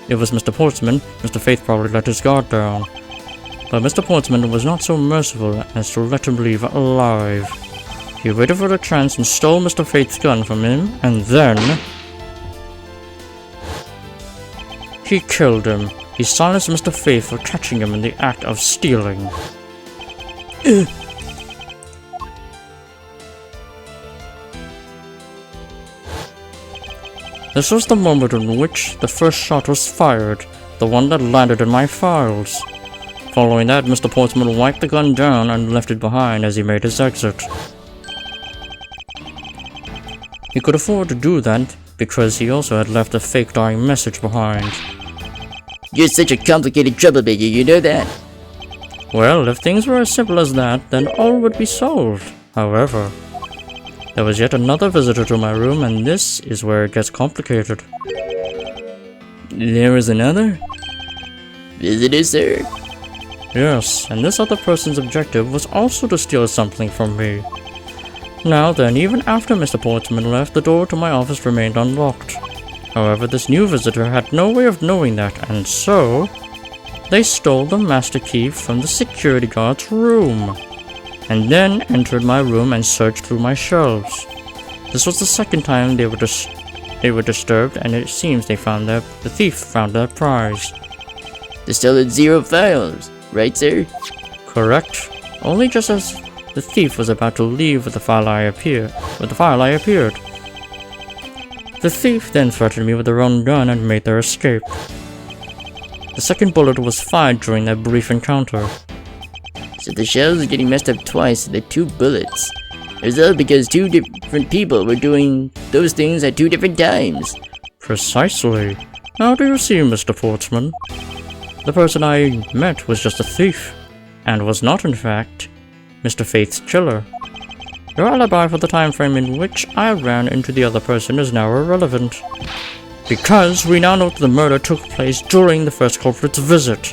it was Mr. Portsman, Mr. Faith probably let his guard down. But Mr. Portsman was not so merciful as to let him leave alive. He waited for the chance and stole Mr. Faith's gun from him, and then he killed him. He silenced Mr. Faith for catching him in the act of stealing. This was the moment in which the first shot was fired, the one that landed in my files. Following that, Mr. Portsman wiped the gun down and left it behind as he made his exit. He could afford to do that because he also had left a fake dying message behind. You're such a complicated troublemaker, you know that? Well, if things were as simple as that, then all would be solved. However, there was yet another visitor to my room, and this is where it gets complicated. There was another? Visitor, sir? Yes, and this other person's objective was also to steal something from me. Now then, even after Mr. Portsman left, the door to my office remained unlocked. However, this new visitor had no way of knowing that, and so they stole the master key from the security guard's room, and then entered my room and searched through my shelves. This was the second time they were disturbed, and it seems the thief found their prize. They stole 0 files, right, sir? Correct. Only just as the thief was about to leave with the file I appeared. The thief then threatened me with their own gun and made their escape. The second bullet was fired during that brief encounter. So the shells are getting messed up twice, the 2 bullets. It was all because 2 different people were doing those things at 2 different times. Precisely. How do you see, Mr. Portsman? The person I met was just a thief, and was not, in fact, Mr. Faith's killer. Your alibi for the time frame in which I ran into the other person is now irrelevant, because we now know that the murder took place during the first culprit's visit.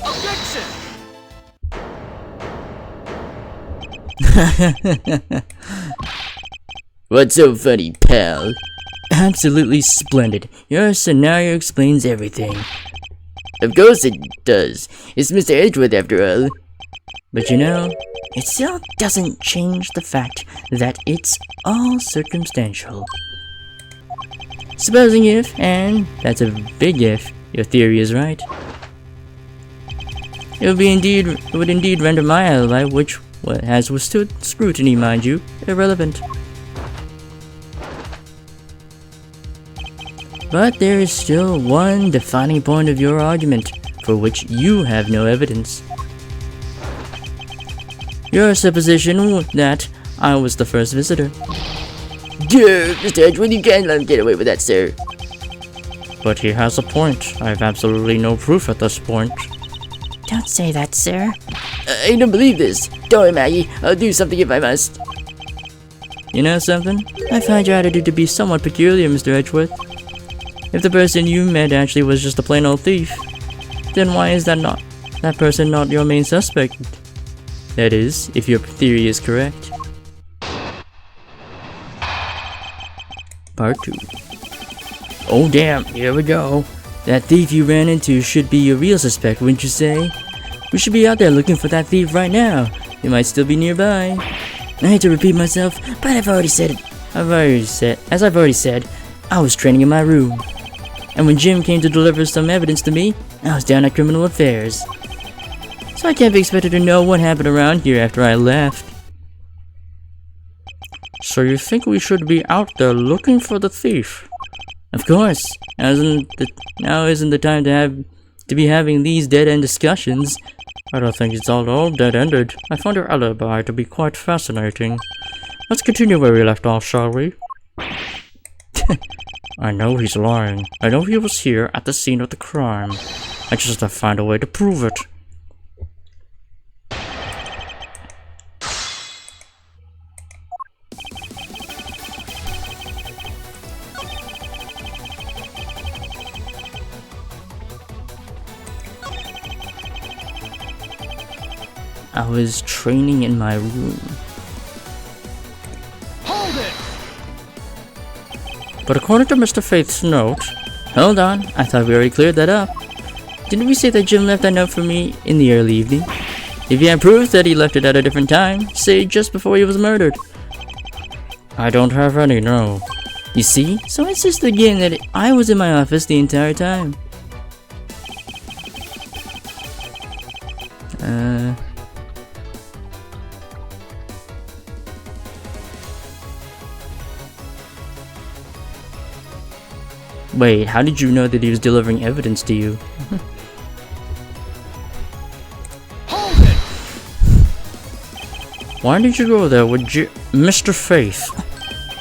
What's so funny, pal? Absolutely splendid. Your scenario explains everything. Of course it does. It's Mr. Edgeworth after all. But you know, it still doesn't change the fact that it's all circumstantial. Supposing if, and that's a big if, your theory is right, it would indeed render my alibi, which has withstood scrutiny, mind you, irrelevant. But there is still one defining point of your argument, for which you have no evidence. Your supposition that I was the first visitor. Dude, Mr. Edgeworth, you can't let him get away with that, sir. But he has a point. I have absolutely no proof at this point. Don't say that, sir. I don't believe this. Don't worry, Maggie. I'll do something if I must. You know something? I find your attitude to be somewhat peculiar, Mr. Edgeworth. If the person you met actually was just a plain old thief, then why is that person not your main suspect? That is, if your theory is correct. Part 2. Oh damn, here we go. That thief you ran into should be your real suspect, wouldn't you say? We should be out there looking for that thief right now. He might still be nearby. I hate to repeat myself, but I've already said it. As I've already said, I was training in my room. And when Jim came to deliver some evidence to me, I was down at Criminal Affairs. So I can't be expected to know what happened around here after I left. So you think we should be out there looking for the thief? Of course. Now isn't the time to be having these dead-end discussions. I don't think it's all dead-ended. I found your alibi to be quite fascinating. Let's continue where we left off, shall we? I know he's lying. I know he was here at the scene of the crime. I just have to find a way to prove it. I was training in my room. Hold it! But according to Mr. Faith's note... Hold on, I thought we already cleared that up. Didn't we say that Jim left that note for me in the early evening? If you have proof that he left it at a different time, say just before he was murdered. I don't have any, no. You see? So I insist again that I was in my office the entire time. Wait, how did you know that he was delivering evidence to you? Hold it! Why did you go there with Mr. Faith?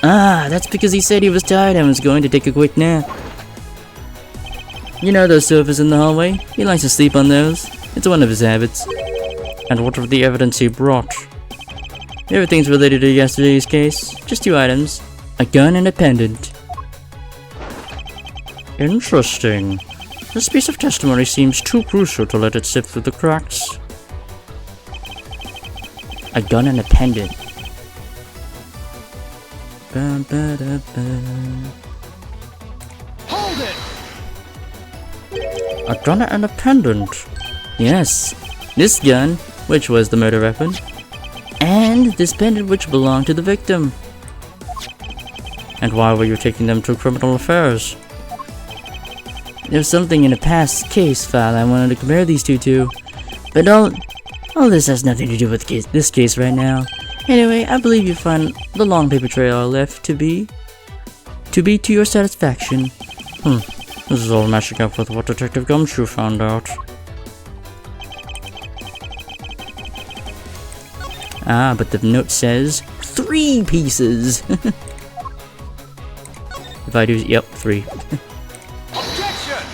Ah, that's because he said he was tired and was going to take a quick nap. You know those sofas in the hallway? He likes to sleep on those. It's one of his habits. And what of the evidence he brought? Everything's related to yesterday's case. Just 2 items. A gun and a pendant. Interesting. This piece of testimony seems too crucial to let it slip through the cracks. A gun and a pendant. Hold it! A gun and a pendant. Yes, this gun, which was the murder weapon, and this pendant which belonged to the victim. And why were you taking them to criminal affairs? There's something in a past case file I wanted to compare these two to, but all this has nothing to do with this case right now. Anyway, I believe you find the long paper trail left to be to your satisfaction. This is all matching up with what Detective Gumshoe found out. Ah, but the note says 3 pieces. If I do, yep, 3. Objection!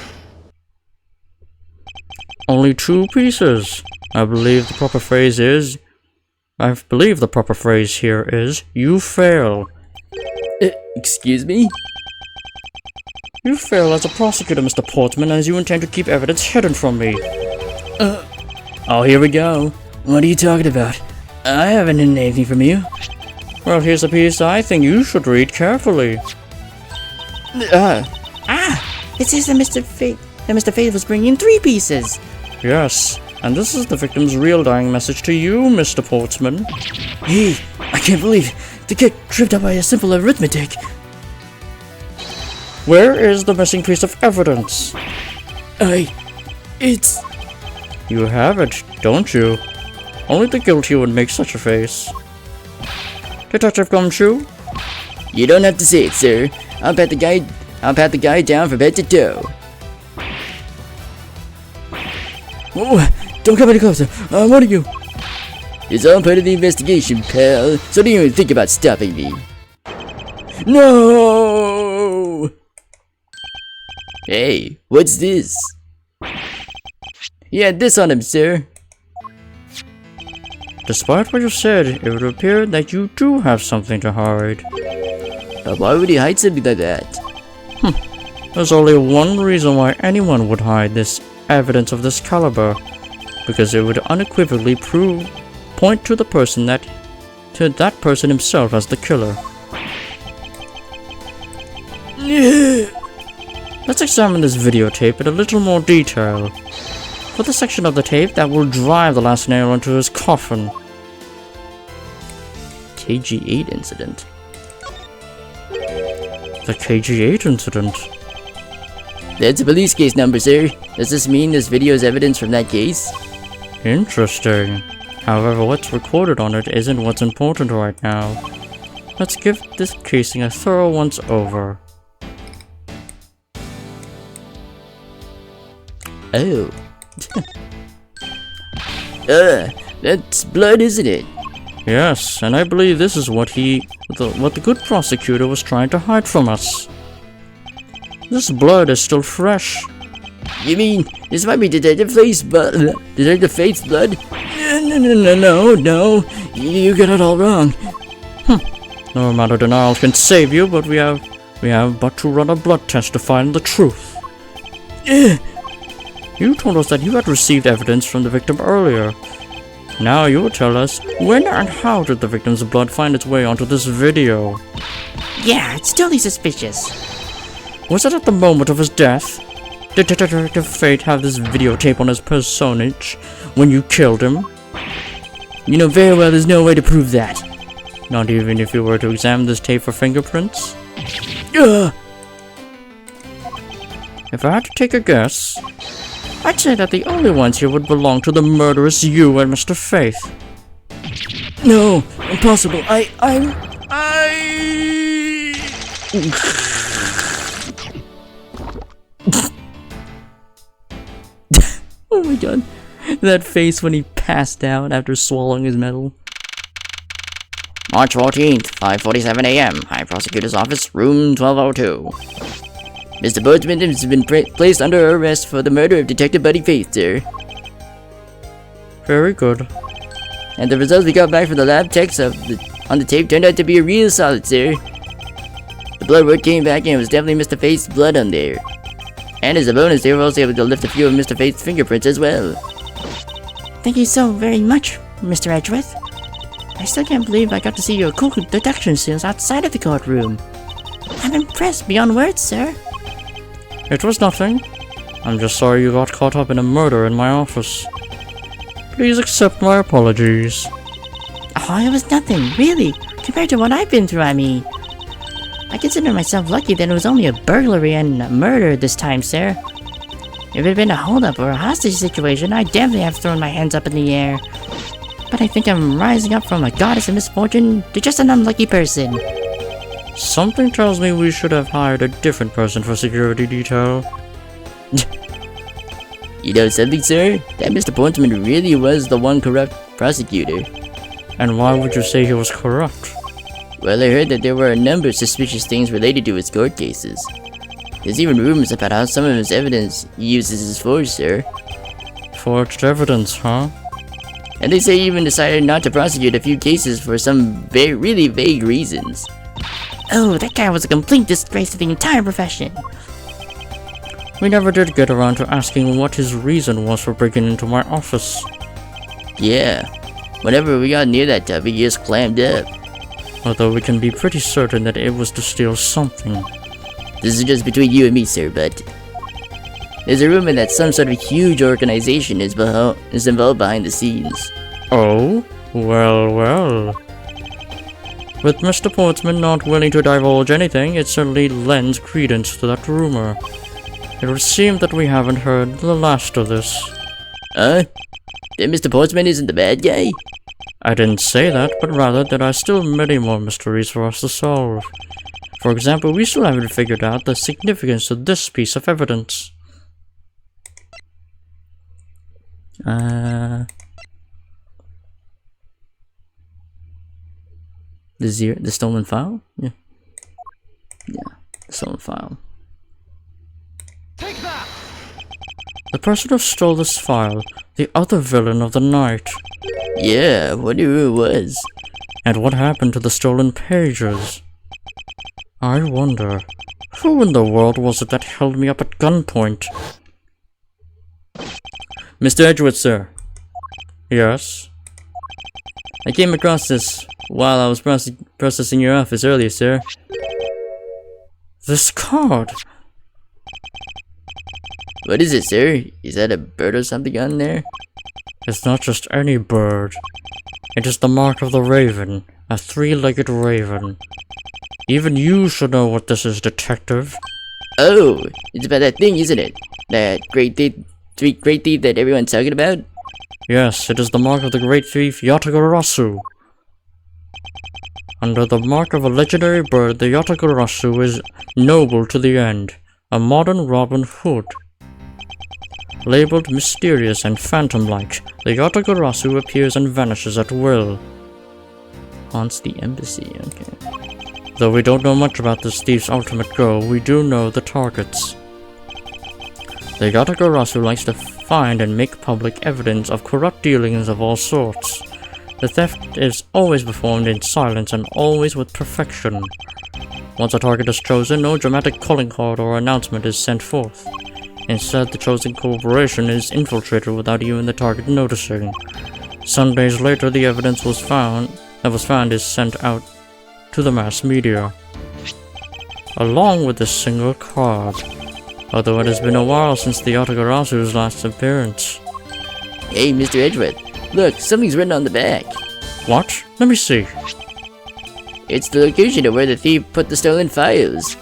Only 2 pieces. I believe the proper phrase here is, you fail. Excuse me? You fail as a prosecutor, Mr. Portman, as you intend to keep evidence hidden from me. Oh, here we go. What are you talking about? I haven't hidden anything from you. Well, here's a piece I think you should read carefully. It says that Mr. Faith was bringing in 3 pieces. Yes, and this is the victim's real dying message to you, Mr. Portsman. Hey, I can't believe the kid tripped up by a simple arithmetic. Where is the missing piece of evidence? It's... You have it, don't you? Only the guilty would make such a face. Detective Gumshoe? You don't have to say it, sir. I'll pat the guy down from head to toe. Oh, don't come any closer. What are you? It's all part of the investigation, pal. So don't even think about stopping me. No! Hey, what's this? He had this on him, sir. Despite what you said, it would appear that you do have something to hide. But why would he hide something like that? There's only one reason why anyone would hide this evidence of this caliber, because it would unequivocally point to that person himself as the killer. Let's examine this videotape in a little more detail. For the section of the tape that will drive the last nail into his coffin. KG8 incident. The KG8 incident. That's a police case number, sir. Does this mean this video is evidence from that case? Interesting. However, what's recorded on it isn't what's important right now. Let's give this casing a thorough once over. Oh. That's blood, isn't it? Yes, and I believe this is what the good prosecutor was trying to hide from us. This blood is still fresh. You mean this might be Detective Faith's blood? Detective Faith's blood? No. You got it all wrong. No amount of denial can save you, but we have but to run a blood test to find the truth. You told us that you had received evidence from the victim earlier. Now you will tell us when and how did the victim's blood find its way onto this video? Yeah, it's totally suspicious. Was it at the moment of his death? Did Detective Fate have this videotape on his personage when you killed him? You know very well there's no way to prove that. Not even if you were to examine this tape for fingerprints? If I had to take a guess, I'd say that the only ones here would belong to the murderous you and Mr. Faith. No, impossible. Oh my god. That face when he passed out after swallowing his medal. March 14th, 5:47 a.m. High Prosecutor's Office, Room 1202. Mr. Boatman has been placed under arrest for the murder of Detective Buddy Faith, sir. Very good. And the results we got back from the lab techs on the tape turned out to be real solid, sir. The blood work came back and it was definitely Mr. Faith's blood on there. And as a bonus, they were also able to lift a few of Mr. Faith's fingerprints as well. Thank you so very much, Mr. Edgeworth. I still can't believe I got to see your cool deduction skills outside of the courtroom. I'm impressed beyond words, sir. It was nothing. I'm just sorry you got caught up in a murder in my office. Please accept my apologies. Oh, it was nothing, really. Compared to what I've been through, I mean. I consider myself lucky that it was only a burglary and a murder this time, sir. If it had been a holdup or a hostage situation, I'd definitely have thrown my hands up in the air. But I think I'm rising up from a goddess of misfortune to just an unlucky person. Something tells me we should have hired a different person for security detail. You know something, sir? That Mr. Portsman really was the one corrupt prosecutor. And why would you say he was corrupt? Well, I heard that there were a number of suspicious things related to his court cases. There's even rumors about how some of his evidence he uses is forged, sir. Forged evidence, huh? And they say he even decided not to prosecute a few cases for some really vague reasons. Oh, that guy was a complete disgrace to the entire profession. We never did get around to asking what his reason was for breaking into my office. Yeah, whenever we got near that topic, he just clammed up. Although we can be pretty certain that it was to steal something. This is just between you and me, sir, but there's a rumor that some sort of huge organization is involved behind the scenes. Oh? Well. With Mr. Portsman not willing to divulge anything, it certainly lends credence to that rumor. It would seem that we haven't heard the last of this. That Mr. Portsman isn't the bad guy? I didn't say that, but rather that there are still many more mysteries for us to solve. For example, we still haven't figured out the significance of this piece of evidence. The stolen file? Yeah, the stolen file. Take that! The person who stole this file, the other villain of the night. Yeah, wonder who it was. And what happened to the stolen pages? I wonder, who in the world was it that held me up at gunpoint? Mr. Edgeworth, sir. Yes? I came across this while I was processing your office earlier, sir. This card! What is it, sir? Is that a bird or something on there? It's not just any bird. It is the mark of the raven, a three-legged raven. Even you should know what this is, detective. Oh, it's about that thing, isn't it? That great thief that everyone's talking about? Yes, it is the mark of the great thief Yatagarasu. Under the mark of a legendary bird, the Yatagarasu is noble to the end, a modern Robin Hood. Labeled mysterious and phantom-like, the Yatagarasu appears and vanishes at will. Haunts the embassy, okay. Though we don't know much about this thief's ultimate goal, we do know the targets. The Yatagarasu likes to find and make public evidence of corrupt dealings of all sorts. The theft is always performed in silence and always with perfection. Once a target is chosen, no dramatic calling card or announcement is sent forth. Instead, the chosen corporation is infiltrated without even the target noticing. Some days later, the evidence that was found is sent out to the mass media, along with a single card, although it has been a while since the Yatagarasu's last appearance. Hey, Mr. Edgeworth, look, something's written on the back. What? Let me see. It's the location of where the thief put the stolen files.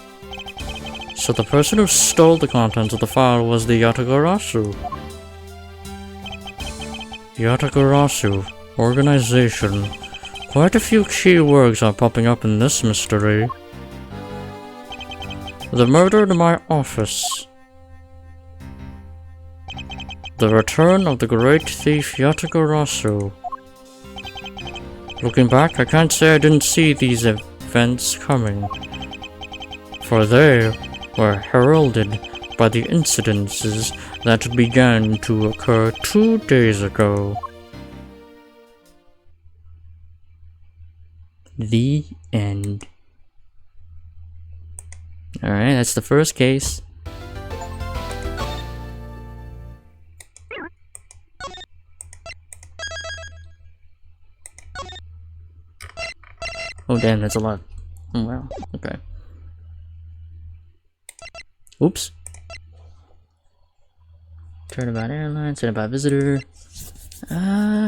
So the person who stole the contents of the file was the Yatagarasu. Yatagarasu. Organization. Quite a few key words are popping up in this mystery. The murder in my office. The return of the great thief Yatagarasu. Looking back, I can't say I didn't see these events coming, for they were heralded by the incidences that began to occur 2 days ago. The end. Alright, that's the first case. Oh damn, that's a lot. Oh wow, okay. Oops. Turnabout airline, turnabout visitor.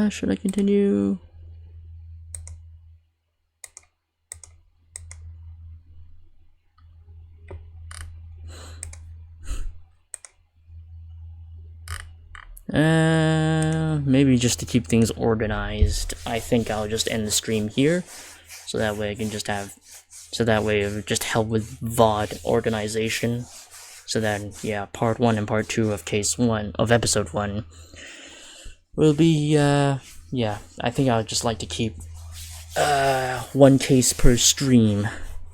Should I continue? Maybe just to keep things organized, I think I'll just end the stream here. So that way I can just have, so that way it would just help with VOD organization. So then, yeah, part 1 and part 2 of case 1, of episode 1 will be, yeah, I think I would just like to keep, 1 case per stream,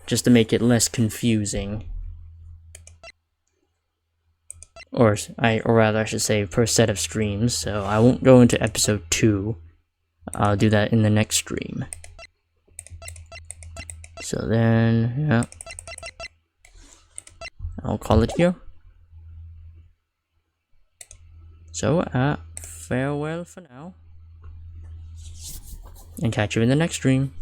just to make it less confusing. Or rather I should say per set of streams, so I won't go into episode 2. I'll do that in the next stream. So then, yeah, I'll call it here. So, farewell for now, and catch you in the next stream.